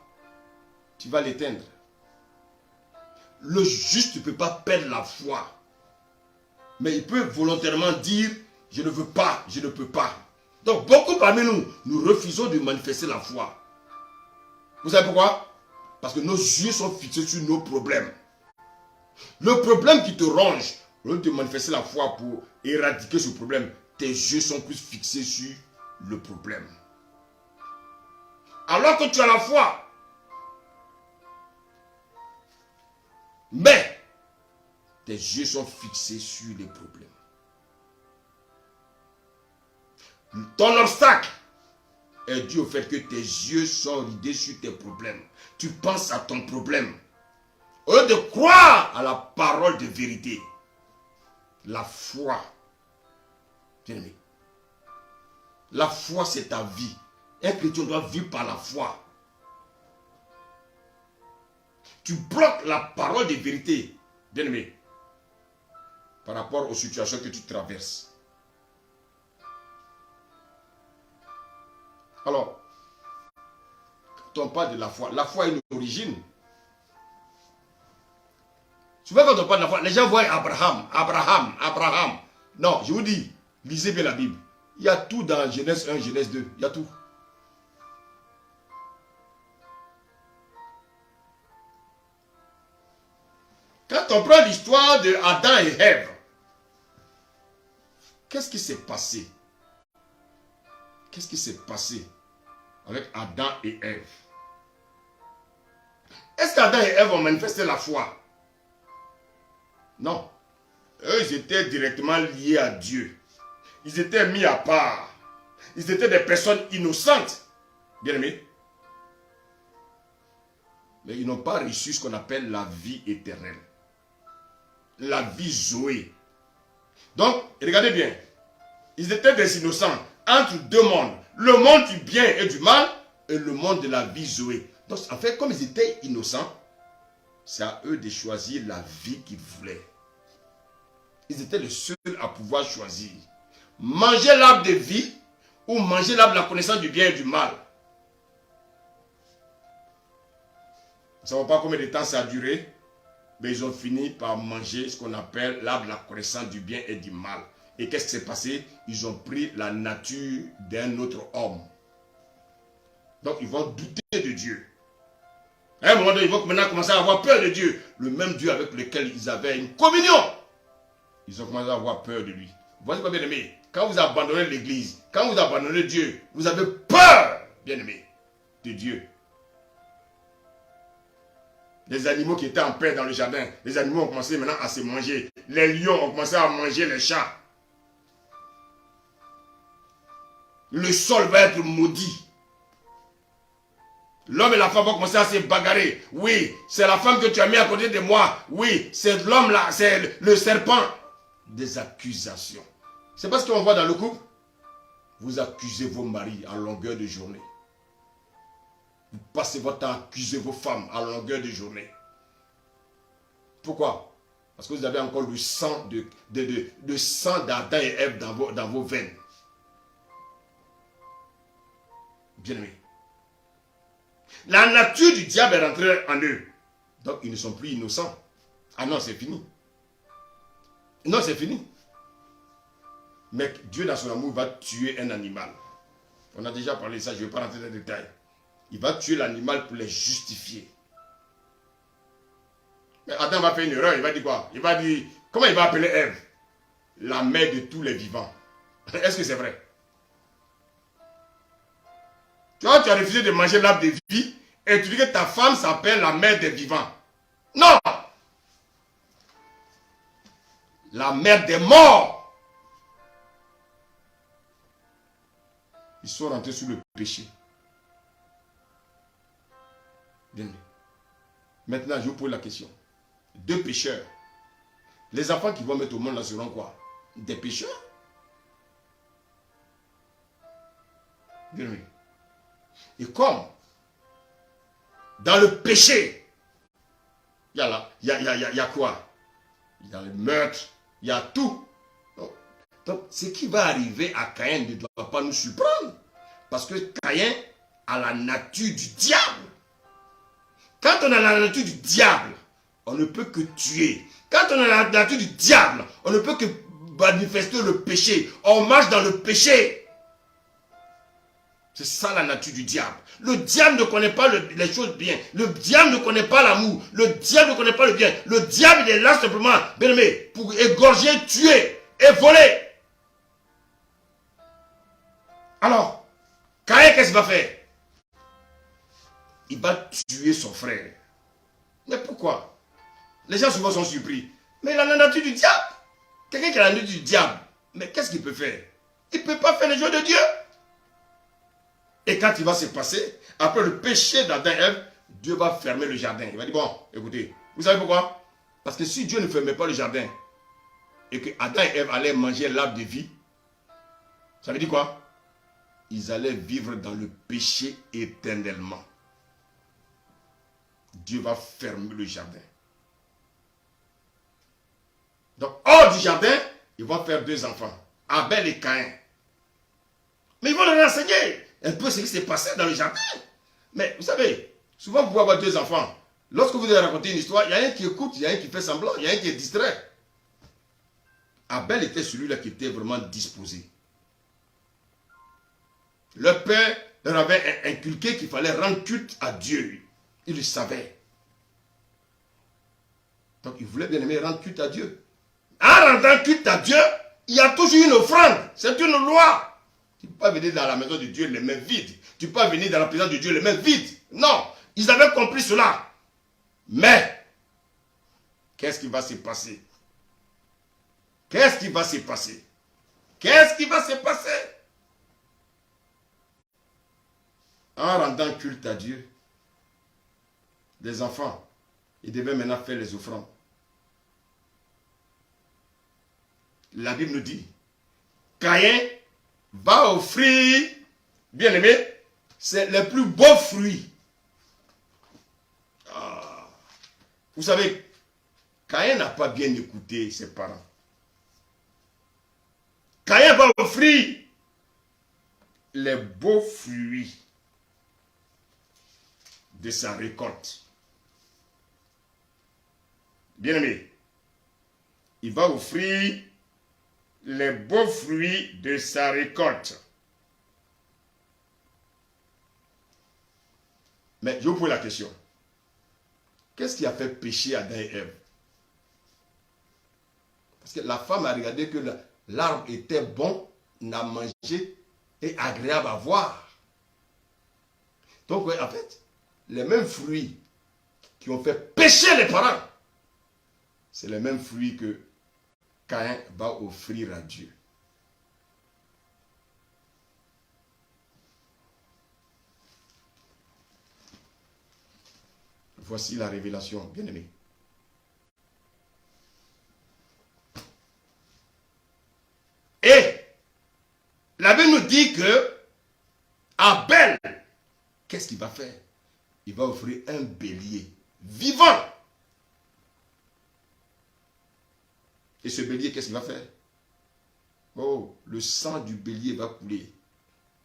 S1: l'éteindre. Le juste ne peut pas perdre la foi. Mais il peut volontairement dire, je ne veux pas, je ne peux pas. Donc beaucoup parmi nous, nous refusons de manifester la foi. Vous savez pourquoi? Parce que nos yeux sont fixés sur nos problèmes. Le problème qui te ronge, Au lieu de manifester la foi pour éradiquer ce problème, tes yeux sont plus fixés sur le problème. Alors que tu as la foi. Mais tes yeux sont fixés sur les problèmes. Ton obstacle est dû au fait que tes yeux sont ridés sur tes problèmes. Tu penses à ton problème. Au lieu de croire à la parole de vérité, la foi, bien-aimé, la foi c'est ta vie. Un chrétien doit vivre par la foi. Tu bloques la parole de vérité, bien-aimé, par rapport aux situations que tu traverses. Alors, quand on parle de la foi a une origine. Souvent quand on parle de la foi, les gens voient Abraham. Non, je vous dis, lisez bien la Bible. Il y a tout dans Genèse 1, Genèse 2, il y a tout. Quand on prend l'histoire de Adam et Ève, qu'est-ce qui s'est passé? Qu'est-ce qui s'est passé avec Adam et Ève? Est-ce qu'Adam et Ève ont manifesté la foi? Non. Eux, ils étaient directement liés à Dieu. Ils étaient mis à part. Ils étaient des personnes innocentes. Bien aimés. Mais ils n'ont pas reçu ce qu'on appelle la vie éternelle. La vie Zoé. Donc, regardez bien. Ils étaient des innocents entre deux mondes. Le monde du bien et du mal et le monde de la vie Zoé. Donc, en fait, comme ils étaient innocents, c'est à eux de choisir la vie qu'ils voulaient. Ils étaient les seuls à pouvoir choisir. Manger l'arbre de vie ou manger l'arbre de la connaissance du bien et du mal. Nous ne savons pas combien de temps ça a duré, mais ils ont fini par manger ce qu'on appelle l'arbre de la connaissance du bien et du mal. Et qu'est-ce qui s'est passé? Ils ont pris la nature d'un autre homme. Donc ils vont douter de Dieu. À un moment donné, ils vont maintenant commencer à avoir peur de Dieu. Le même Dieu avec lequel ils avaient une communion. Ils ont commencé à avoir peur de lui. Voici quoi, bien aimé. Quand vous abandonnez l'église, quand vous abandonnez Dieu, vous avez peur, bien aimé, de Dieu. Les animaux qui étaient en paix dans le jardin, les animaux ont commencé maintenant à se manger. Les lions ont commencé à manger les chats. Le sol va être maudit. L'homme et la femme vont commencer à se bagarrer. Oui, c'est la femme que tu as mis à côté de moi. Oui, c'est l'homme là, c'est le serpent. Des accusations. C'est pas ce qu'on voit dans le couple. Vous accusez vos maris à longueur de journée. Vous passez votre temps à accuser vos femmes à longueur de journée. Pourquoi? Parce que vous avez encore le sang sang d'Adam et Ève dans vos veines. Bien aimé. La nature du diable est rentrée en eux. Donc ils ne sont plus innocents. Ah non, c'est fini. Non, c'est fini. Mais Dieu dans son amour va tuer un animal. On a déjà parlé de ça, je ne vais pas rentrer dans les détails. Il va tuer l'animal pour les justifier. Mais Adam va faire une erreur, il va dire quoi? Il va dire, comment il va appeler Ève? La mère de tous les vivants. Est-ce que c'est vrai? Tu vois, tu as refusé de manger l'arbre de vie et tu dis que ta femme s'appelle la mère des vivants. Non! La mère des morts. Ils sont rentrés sur le péché. Bien. Maintenant, je vous pose la question. Deux pécheurs. Les enfants qui vont mettre au monde là seront quoi? Des pécheurs? Bien. Et comme dans le péché, il y a quoi? Il y a le meurtre, il y a tout. Donc, ce qui va arriver à Caïn ne doit pas nous surprendre. Parce que Caïn a la nature du diable. Quand on a la nature du diable, on ne peut que tuer. Quand on a la nature du diable, on ne peut que manifester le péché. On marche dans le péché. C'est ça la nature du diable. Le diable ne connaît pas les choses bien. Le diable ne connaît pas l'amour. Le diable ne connaît pas le bien. Le diable, il est là simplement, bien aimé, pour égorger, tuer et voler. Alors, Caïn, qu'est-ce qu'il va faire? Il va tuer son frère. Mais pourquoi? Les gens souvent sont surpris. Mais il a la nature du diable. Quelqu'un qui a la nature du diable, mais qu'est-ce qu'il peut faire? Il ne peut pas faire les jeux de Dieu. Et quand il va se passer, après le péché d'Adam et Ève, Dieu va fermer le jardin. Il va dire, bon, écoutez, vous savez pourquoi? Parce que si Dieu ne fermait pas le jardin, et que Adam et Ève allaient manger l'arbre de vie, ça veut dire quoi? Ils allaient vivre dans le péché éternellement. Dieu va fermer le jardin. Donc, hors du jardin, ils vont faire 2 enfants, Abel et Caïn. Mais ils vont leur enseigner un peu ce qui s'est passé dans le jardin. Mais vous savez, souvent vous pouvez avoir 2 enfants. Lorsque vous allez raconter une histoire, il y a un qui écoute, il y a un qui fait semblant, il y a un qui est distrait. Abel était celui-là qui était vraiment disposé. Le père leur avait inculqué qu'il fallait rendre culte à Dieu. Il le savait. Donc il voulait bien aimer rendre culte à Dieu. En rendant culte à Dieu, il y a toujours une offrande. C'est une loi. Tu ne peux pas venir dans la maison de Dieu les mains vides. Tu ne peux pas venir dans la présence de Dieu les mains vides. Non, ils avaient compris cela. Mais, qu'est-ce qui va se passer? Qu'est-ce qui va se passer? Qu'est-ce qui va se passer? En rendant culte à Dieu, les enfants, ils devaient maintenant faire les offrandes. La Bible nous dit, Caïn va offrir, bien aimé, c'est les plus beaux fruits. Ah. Vous savez, Caïn n'a pas bien écouté ses parents. Caïn va offrir les beaux fruits de sa récolte. Bien aimé, il va offrir les beaux fruits de sa récolte. Mais je vous pose la question. Qu'est-ce qui a fait pécher Adam et Ève? Parce que la femme a regardé que l'arbre était bon à manger et agréable à voir. Donc, en fait, les mêmes fruits qui ont fait pécher les parents, c'est les mêmes fruits que Caïn va offrir à Dieu. Voici la révélation, bien-aimé. Et la Bible nous dit que Abel, qu'est-ce qu'il va faire? Il va offrir un bélier vivant. Et ce bélier, qu'est-ce qu'il va faire? Oh, le sang du bélier va couler.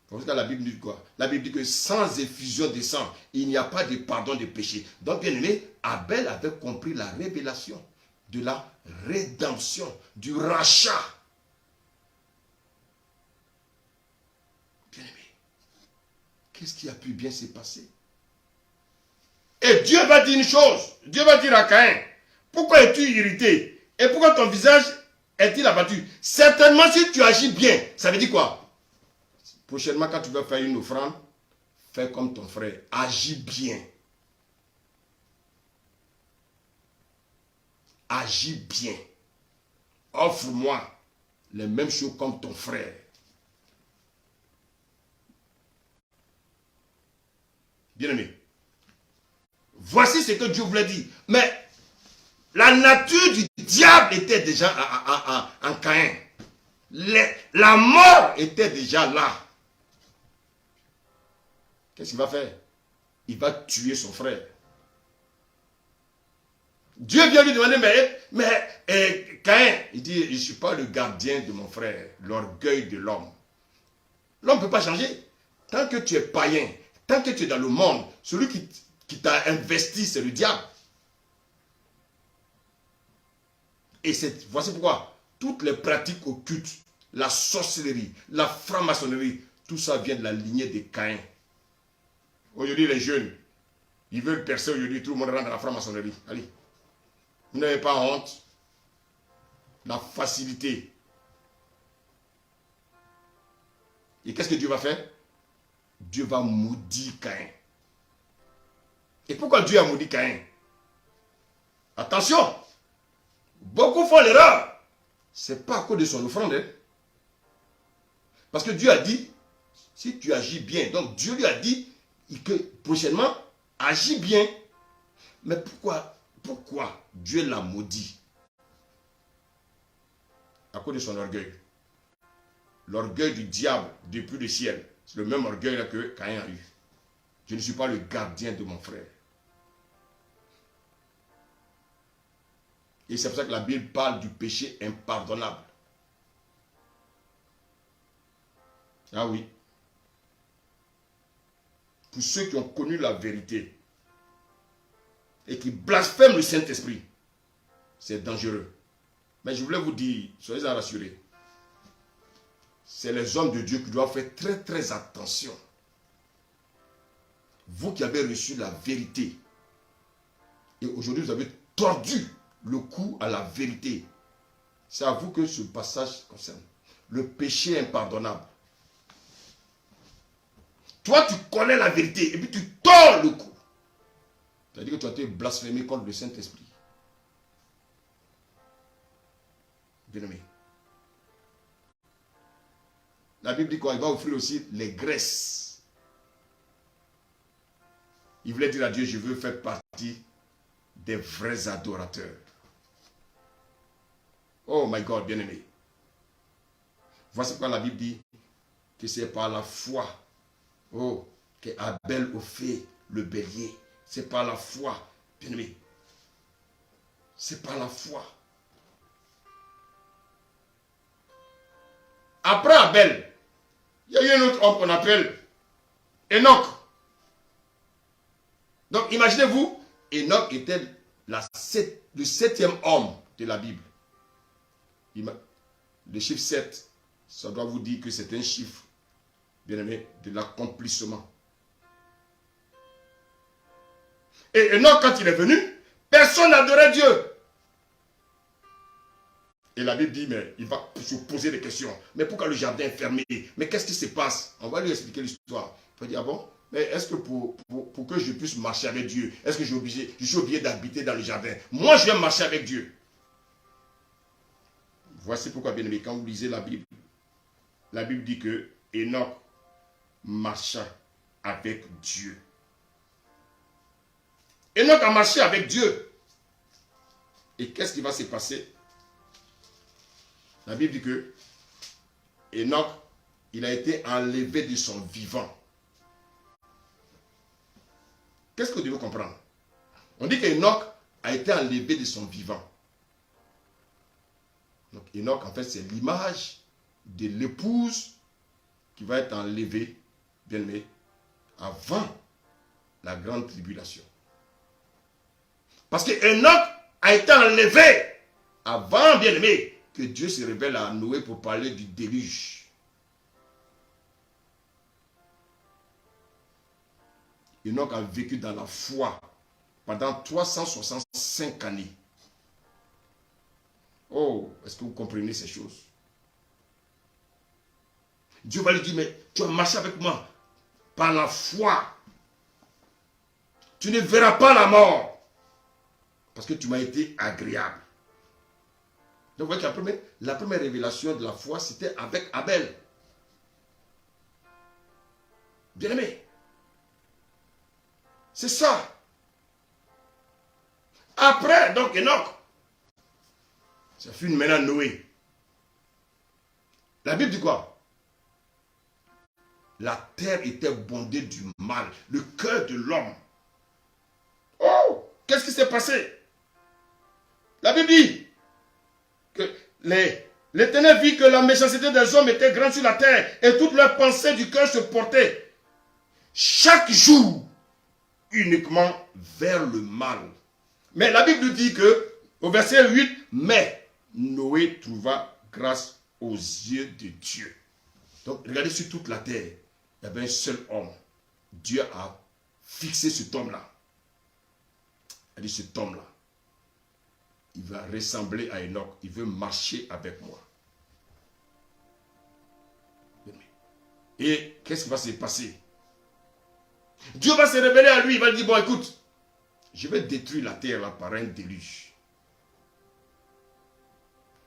S1: Parce que la Bible dit quoi? La Bible dit que sans effusion de sang, il n'y a pas de pardon de péché. Donc, bien aimé, Abel avait compris la révélation de la rédemption, du rachat. Bien aimé, qu'est-ce qui a pu bien se passer? Et Dieu va dire une chose. Dieu va dire à Caïn, pourquoi es-tu irrité? Et pourquoi ton visage est-il abattu? Certainement, si tu agis bien, ça veut dire quoi? Prochainement, quand tu vas faire une offrande, fais comme ton frère. Agis bien. Agis bien. Offre-moi les mêmes choses comme ton frère. Bien-aimé, voici ce que Dieu voulait dire. Mais la nature du diable était déjà en Caïn. La mort était déjà là. Qu'est-ce qu'il va faire? Il va tuer son frère. Dieu vient lui demander, mais Caïn, il dit, je ne suis pas le gardien de mon frère, l'orgueil de l'homme. L'homme ne peut pas changer. Tant que tu es païen, tant que tu es dans le monde, celui qui t'a investi, c'est le diable. Et voici pourquoi toutes les pratiques occultes, la sorcellerie, la franc-maçonnerie, Tout ça vient de la lignée de Caïn. Aujourd'hui, les jeunes, ils veulent percer aujourd'hui, tout le monde rentre dans la franc-maçonnerie. Allez. Vous n'avez pas honte. La facilité. Et qu'est-ce que Dieu va faire? Dieu va maudire Caïn. Et pourquoi Dieu a maudit Caïn? Attention! Beaucoup font l'erreur. Ce n'est pas à cause de son offrande. Hein? Parce que Dieu a dit, si tu agis bien, donc Dieu lui a dit que prochainement, agis bien. Mais pourquoi Dieu l'a maudit? À cause de son orgueil. L'orgueil du diable depuis le ciel. C'est le même orgueil là que Caïn a eu. Je ne suis pas le gardien de mon frère. Et c'est pour ça que la Bible parle du péché impardonnable. Ah oui. Pour ceux qui ont connu la vérité et qui blasphèment le Saint-Esprit, c'est dangereux. Mais je voulais vous dire, soyez-en rassurés, c'est les hommes de Dieu qui doivent faire très très attention. Vous qui avez reçu la vérité, et aujourd'hui vous avez tordu le cou à la vérité, c'est à vous que ce passage concerne. Le péché impardonnable. Toi tu connais la vérité et puis tu tords le cou. C'est-à-dire que tu as été blasphémé contre le Saint-Esprit. Bien-aimé. La Bible dit quoi? Il va offrir aussi les graisses. Il voulait dire à Dieu, je veux faire partie des vrais adorateurs. Oh my God, bien-aimé. Voici pourquoi la Bible dit que c'est par la foi, oh, que Abel offrait le bélier. C'est par la foi, bien-aimé. C'est par la foi. Après Abel, il y a eu un autre homme qu'on appelle Enoch. Donc imaginez-vous, Enoch était le 7e homme de la Bible. Le chiffre 7, ça doit vous dire que c'est un chiffre, bien aimé, de l'accomplissement. Et Enoch, quand il est venu, personne n'adorait Dieu. Et la Bible dit, mais il va se poser des questions. Mais pourquoi le jardin est fermé? Mais qu'est-ce qui se passe? On va lui expliquer l'histoire. Il va dire, ah bon? Mais est-ce que pour que je puisse marcher avec Dieu, est-ce que je suis obligé d'habiter dans le jardin? Moi, je vais marcher avec Dieu. Voici pourquoi, bien aimé, quand vous lisez la Bible dit que Enoch marcha avec Dieu. Enoch a marché avec Dieu. Et qu'est-ce qui va se passer? La Bible dit que Enoch, il a été enlevé de son vivant. Qu'est-ce que vous devez comprendre? On dit qu'Enoch a été enlevé de son vivant. Donc Enoch, en fait, c'est l'image de l'épouse qui va être enlevée, bien aimé, avant la grande tribulation. Parce que Enoch a été enlevé avant, bien aimé, que Dieu se révèle à Noé pour parler du déluge. Enoch a vécu dans la foi pendant 365 années. Oh, est-ce que vous comprenez ces choses? Dieu va lui dire, mais tu as marché avec moi par la foi. Tu ne verras pas la mort. Parce que tu m'as été agréable. Donc vous voyez que la première révélation de la foi, c'était avec Abel. Bien-aimé. C'est ça. Après, donc Enoch, ça fut maintenant Noé. La Bible dit quoi? La terre était bondée du mal. Le cœur de l'homme. Oh, qu'est-ce qui s'est passé? La Bible dit que l'Éternel vit que la méchanceté des hommes était grande sur la terre et toutes leurs pensées du cœur se portaient chaque jour uniquement vers le mal. Mais la Bible nous dit que au verset 8, mais Noé trouva grâce aux yeux de Dieu. Donc, regardez sur toute la terre, il y avait un seul homme. Dieu a fixé cet homme-là. Il a dit, cet homme-là, il va ressembler à Enoch. Il veut marcher avec moi. Et qu'est-ce qui va se passer? Dieu va se révéler à lui. Il va lui dire, bon, écoute, je vais détruire la terre là par un déluge.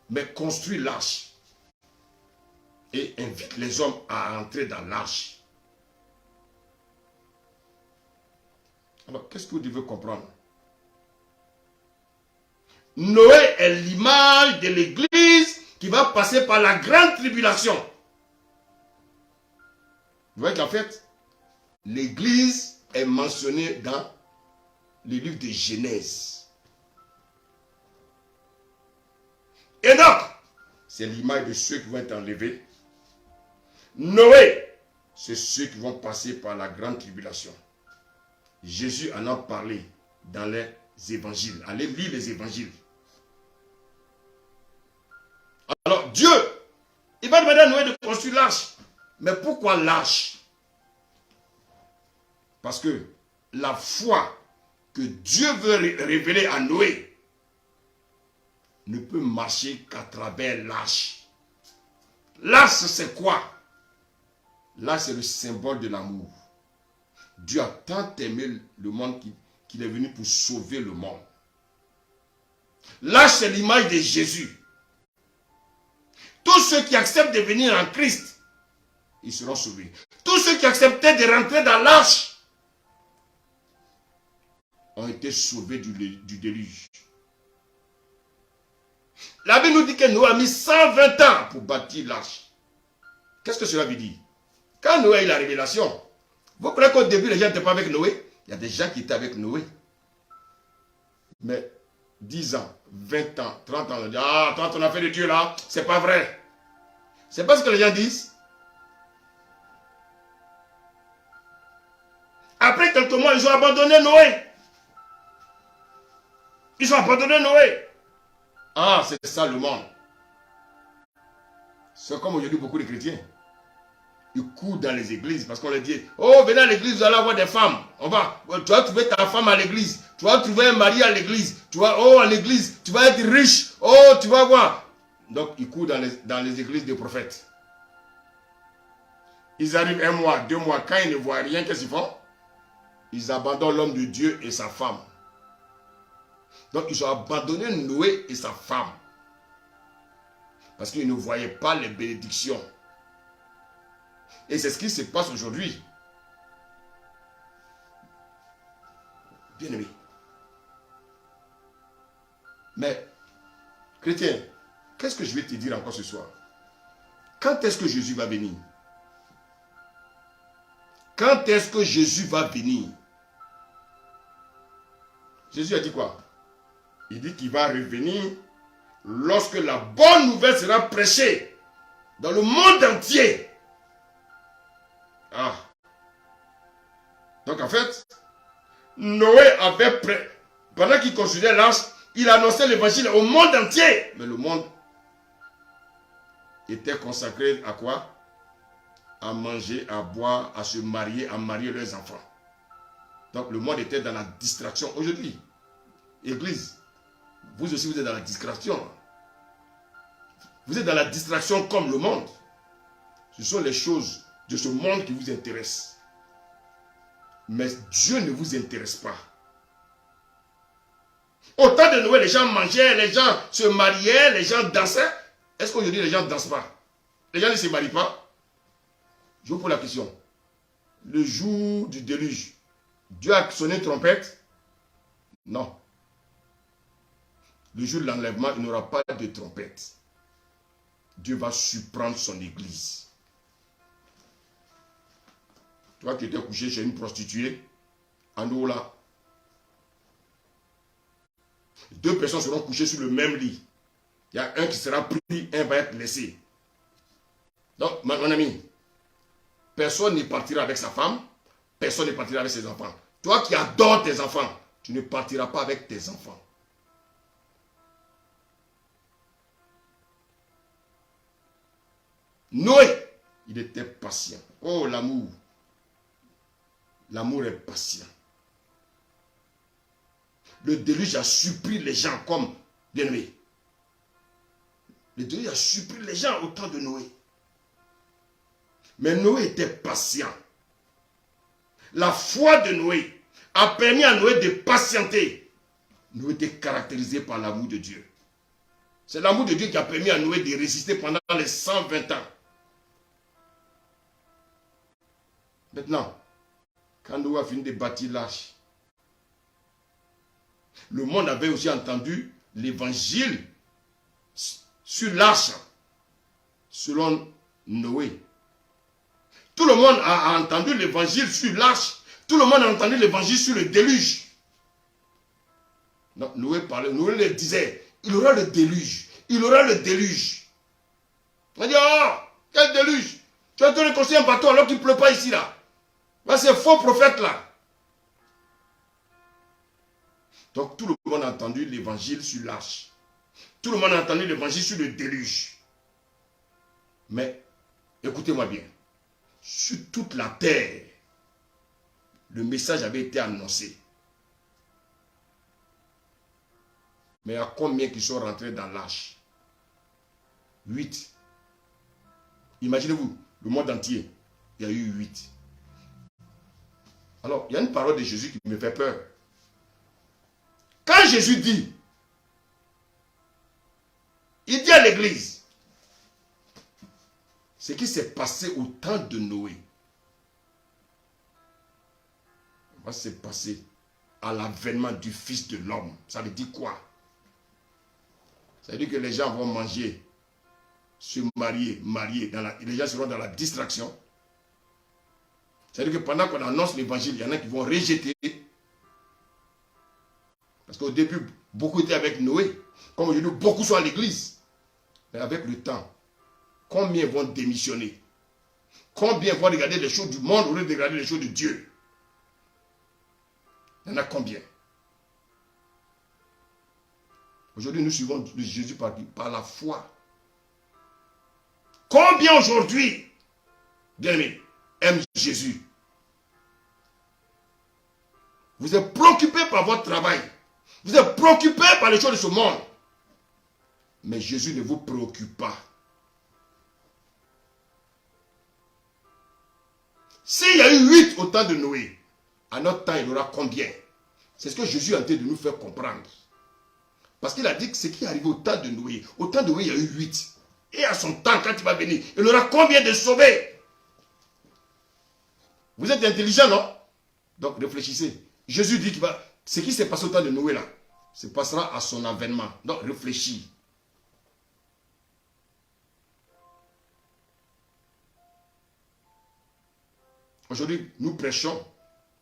S1: Mais construis l'arche. Et invite les hommes à entrer dans l'arche. Alors, qu'est-ce que vous devez comprendre? Noé est l'image de l'église qui va passer par la grande tribulation. Vous voyez qu'en fait, l'église est mentionnée dans le livre de Genèse. Enoch, c'est l'image de ceux qui vont être enlevés. Noé, c'est ceux qui vont passer par la grande tribulation. Jésus en a parlé dans les évangiles. Allez lire les évangiles. Alors Dieu, il va demander à Noé de construire l'arche. Mais pourquoi l'arche? Parce que la foi que Dieu veut révéler à Noé ne peut marcher qu'à travers l'arche. L'arche, c'est quoi? L'arche, c'est le symbole de l'amour. Dieu a tant aimé le monde qu'il est venu pour sauver le monde. L'arche, c'est l'image de Jésus. Tous ceux qui acceptent de venir en Christ, ils seront sauvés. Tous ceux qui acceptaient de rentrer dans l'arche ont été sauvés du déluge. La Bible nous dit que Noé a mis 120 ans pour bâtir l'arche. Qu'est-ce que cela veut dire? Quand Noé a eu la révélation, vous croyez qu'au début les gens n'étaient pas avec Noé? Il y a des gens qui étaient avec Noé. Mais 10 ans, 20 ans, 30 ans, on dit, ah, toi ton affaire de Dieu là, c'est pas vrai. C'est pas ce que les gens disent. Après quelques mois, ils ont abandonné Noé. Ils ont abandonné Noé. Ah, c'est ça le monde. C'est comme aujourd'hui beaucoup de chrétiens. Ils courent dans les églises parce qu'on leur dit, oh, venez à l'église, vous allez avoir des femmes. Tu vas trouver ta femme à l'église. Tu vas trouver un mari à l'église. Tu vas, oh, à l'église, tu vas être riche. Oh, tu vas voir. Donc, ils courent dans les églises des prophètes. Ils arrivent 1 mois, 2 mois. Quand ils ne voient rien, qu'est-ce qu'ils font? Ils abandonnent l'homme de Dieu et sa femme. Donc, ils ont abandonné Noé et sa femme. Parce qu'ils ne voyaient pas les bénédictions. Et c'est ce qui se passe aujourd'hui. Bien aimé. Mais, chrétien, qu'est-ce que je vais te dire encore ce soir? Quand est-ce que Jésus va venir? Quand est-ce que Jésus va venir? Jésus a dit quoi? Il dit qu'il va revenir lorsque la bonne nouvelle sera prêchée dans le monde entier. Ah. Donc en fait, Noé avait pendant qu'il construisait l'arche, il annonçait l'évangile au monde entier. Mais le monde était consacré à quoi? À manger, à boire, à se marier, à marier leurs enfants. Donc le monde était dans la distraction. Aujourd'hui, Église, vous aussi vous êtes dans la distraction. Vous êtes dans la distraction comme le monde. Ce sont les choses de ce monde qui vous intéressent. Mais Dieu ne vous intéresse pas. Au temps de Noël, les gens mangeaient, les gens se mariaient, les gens dansaient. Est-ce qu'aujourd'hui les gens ne dansent pas? Les gens ne se marient pas? Je vous pose la question. Le jour du déluge, Dieu a sonné trompette? Non. Le jour de l'enlèvement, il n'y aura pas de trompette. Dieu va surprendre son église. Toi qui étais couché chez une prostituée, en haut là, 2 personnes seront couchées sur le même lit. Il y a un qui sera pris, un va être laissé. Donc, mon ami, personne ne partira avec sa femme, personne ne partira avec ses enfants. Toi qui adores tes enfants, tu ne partiras pas avec tes enfants. Noé, il Il était patient. Oh, l'amour. L'amour est patient. Le déluge a surpris les gens comme bien-aimés. Le déluge a surpris les gens au temps de Noé. Mais Noé était patient. La foi de Noé a permis à Noé de patienter. Noé était caractérisé par l'amour de Dieu. C'est l'amour de Dieu qui a permis à Noé de résister pendant les 120 ans. Maintenant, quand Noé a fini de bâtir l'arche, le monde avait aussi entendu l'évangile sur l'arche, selon Noé. Tout le monde a entendu l'évangile sur l'arche. Tout le monde a entendu l'évangile sur le déluge. Donc Noé parlait, Noé le disait, il aura le déluge. Il aura le déluge. On dit, oh, quel déluge? Tu as donné construire un bateau alors qu'il ne pleut pas ici là. Là, c'est faux prophète là. Donc tout le monde a entendu l'évangile sur l'arche. Tout le monde a entendu l'évangile sur le déluge. Mais, écoutez-moi bien. Sur toute la terre, le message avait été annoncé. Mais à combien qui sont rentrés dans l'arche? 8. Imaginez-vous, le monde entier, il y a eu 8. Alors, il y a une parole de Jésus qui me fait peur. Quand Jésus dit, il dit à l'église, ce qui s'est passé au temps de Noé va se passer à l'avènement du Fils de l'homme. Ça veut dire quoi? Ça veut dire que les gens vont manger, se marier, les gens seront dans la distraction. Ça veut dire que pendant qu'on annonce l'évangile, il y en a qui vont rejeter. Parce qu'au début, beaucoup étaient avec Noé. Comme aujourd'hui, beaucoup sont à l'église. Mais avec le temps, combien vont démissionner? Combien vont regarder les choses du monde au lieu de regarder les choses de Dieu? Il y en a combien? Aujourd'hui, nous suivons Jésus par la foi. Combien aujourd'hui, bien-aimés, aiment Jésus? Vous êtes préoccupés par votre travail. Vous êtes préoccupés par les choses de ce monde. Mais Jésus ne vous préoccupe pas. S'il y a eu 8 au temps de Noé, à notre temps, il y aura combien? C'est ce que Jésus est en train de nous faire comprendre. Parce qu'il a dit que ce qui est arrivé au temps de Noé, il y a eu 8. Et à son temps, quand il va venir, il aura combien de sauvés? Vous êtes intelligent, non? Donc réfléchissez. Jésus dit que ce qui s'est passé au temps de Noé là, se passera à son avènement. Donc réfléchis. Aujourd'hui, nous prêchons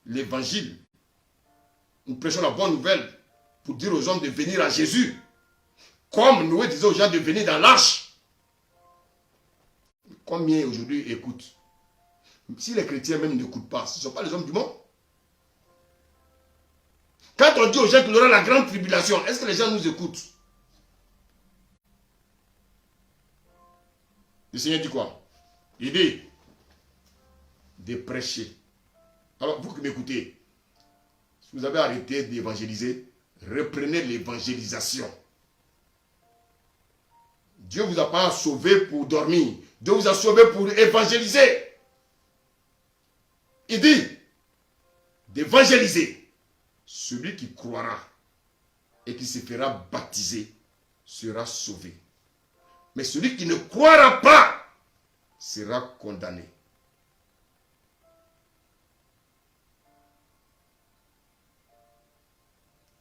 S1: l'évangile. Nous prêchons la bonne nouvelle pour dire aux hommes de venir à Jésus. Comme Noé disait aux gens de venir dans l'arche. Combien aujourd'hui écoutent? Si les chrétiens même n'écoutent pas, ce ne sont pas les hommes du monde. Quand on dit aux gens qu'il y aura la grande tribulation, est-ce que les gens nous écoutent? Le Seigneur dit quoi? Il dit de prêcher. Alors, vous qui m'écoutez, si vous avez arrêté d'évangéliser, reprenez l'évangélisation. Dieu ne vous a pas sauvé pour dormir. Dieu vous a sauvé pour évangéliser. Il dit d'évangéliser. Celui qui croira et qui se fera baptiser sera sauvé. Mais celui qui ne croira pas sera condamné.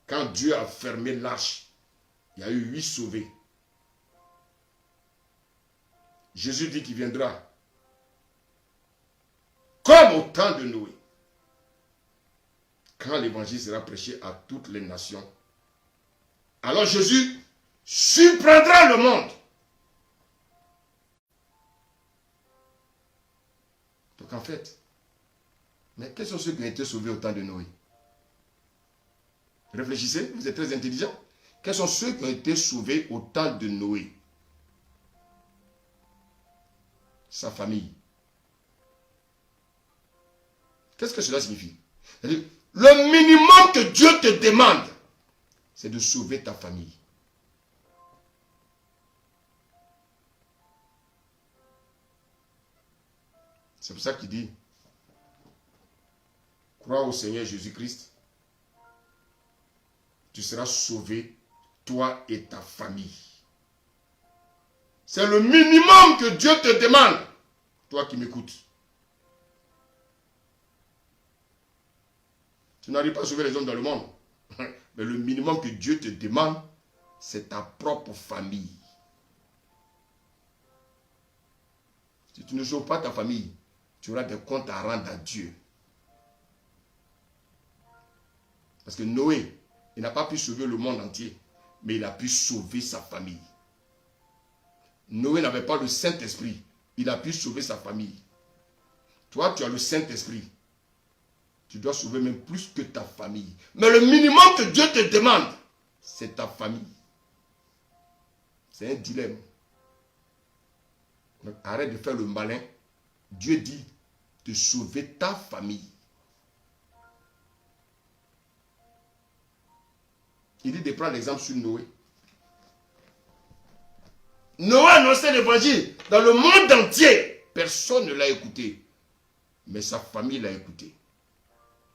S1: Quand Dieu a fermé l'arche, il y a eu 8 sauvés. Jésus dit qu'il viendra comme au temps de Noé. Quand l'évangile sera prêché à toutes les nations, alors Jésus surprendra le monde. Donc en fait, mais quels sont ceux qui ont été sauvés au temps de Noé? Réfléchissez, vous êtes très intelligents. Quels sont ceux qui ont été sauvés au temps de Noé? Sa famille. Qu'est-ce que cela signifie? C'est-à-dire, le minimum que Dieu te demande, c'est de sauver ta famille. C'est pour ça qu'il dit, crois au Seigneur Jésus-Christ, tu seras sauvé, toi et ta famille. C'est le minimum que Dieu te demande, toi qui m'écoutes. Tu n'arrives pas à sauver les hommes dans le monde. Mais le minimum que Dieu te demande, c'est ta propre famille. Si tu ne sauves pas ta famille, tu auras des comptes à rendre à Dieu. Parce que Noé, il n'a pas pu sauver le monde entier, mais il a pu sauver sa famille. Noé n'avait pas le Saint-Esprit, il a pu sauver sa famille. Toi, tu as le Saint-Esprit. Tu dois sauver même plus que ta famille. Mais le minimum que Dieu te demande, c'est ta famille. C'est un dilemme. Donc, arrête de faire le malin. Dieu dit de sauver ta famille. Il dit de prendre l'exemple sur Noé. Noé annonçait l'évangile dans le monde entier. Personne ne l'a écouté. Mais sa famille l'a écouté.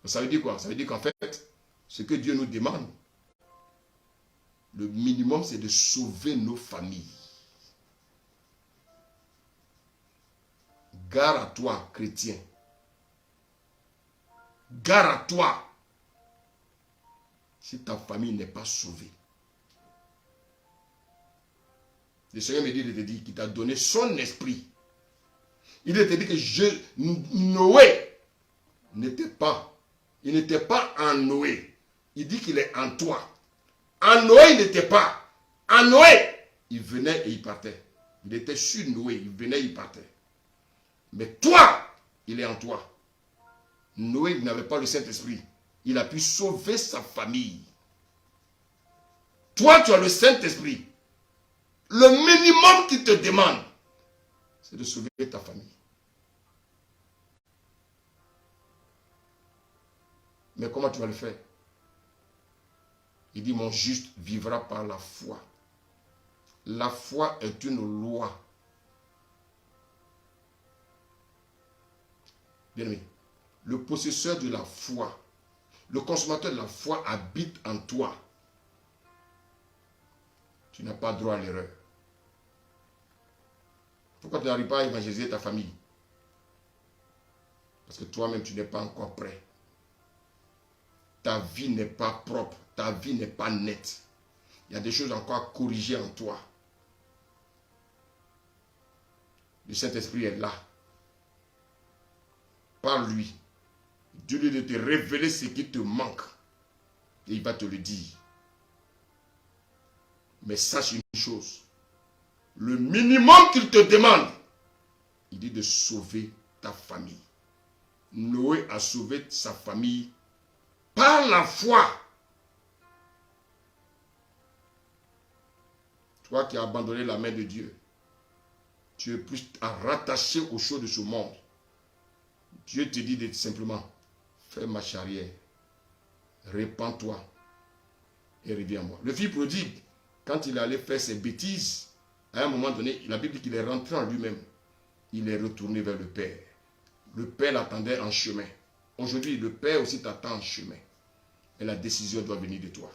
S1: Ça veut dire quoi? Ça veut dire qu'en fait, ce que Dieu nous demande, le minimum, c'est de sauver nos familles. Gare à toi, chrétien. Gare à toi. Si ta famille n'est pas sauvée. Le Seigneur me dit de te dire qu'il t'a donné son esprit. Il te dit que Noé n'était pas. Il n'était pas en Noé. Il dit qu'il est en toi. En Noé, il n'était pas. En Noé, il venait et il partait. Il était sur Noé, il venait et il partait. Mais toi, il est en toi. Noé n'avait pas le Saint-Esprit. Il a pu sauver sa famille. Toi, tu as le Saint-Esprit. Le minimum qu'il te demande, c'est de sauver ta famille. Mais comment tu vas le faire? Il dit, mon juste vivra par la foi. La foi est une loi. Bien-aimé, le possesseur de la foi, le consommateur de la foi habite en toi. Tu n'as pas droit à l'erreur. Pourquoi tu n'arrives pas à évangéliser ta famille? Parce que toi-même, tu n'es pas encore prêt. Ta vie n'est pas propre. Ta vie n'est pas nette. Il y a des choses encore à corriger en toi. Le Saint-Esprit est là. Par lui. Dieu lui de te révéler ce qui te manque. Et il va te le dire. Mais sache une chose. Le minimum qu'il te demande, il dit de sauver ta famille. Noé a sauvé sa famille par la foi. Toi qui as abandonné la main de Dieu, tu es plus à rattacher aux choses de ce monde. Dieu te dit de simplement, fais marche arrière, répands-toi et reviens à moi. Le fils prodigue, quand il allait faire ses bêtises, à un moment donné, la Bible dit qu'il est rentré en lui-même. Il est retourné vers le Père. Le Père l'attendait en chemin. Aujourd'hui, le Père aussi t'attend en chemin. Et la décision doit venir de toi.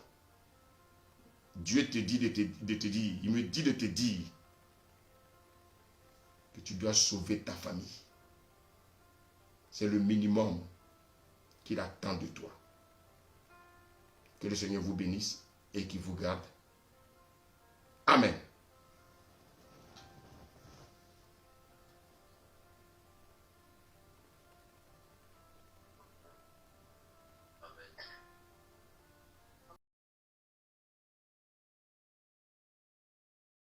S1: Dieu te dit de te dire, il me dit de te dire que tu dois sauver ta famille. C'est le minimum qu'il attend de toi. Que le Seigneur vous bénisse et qu'il vous garde. Amen.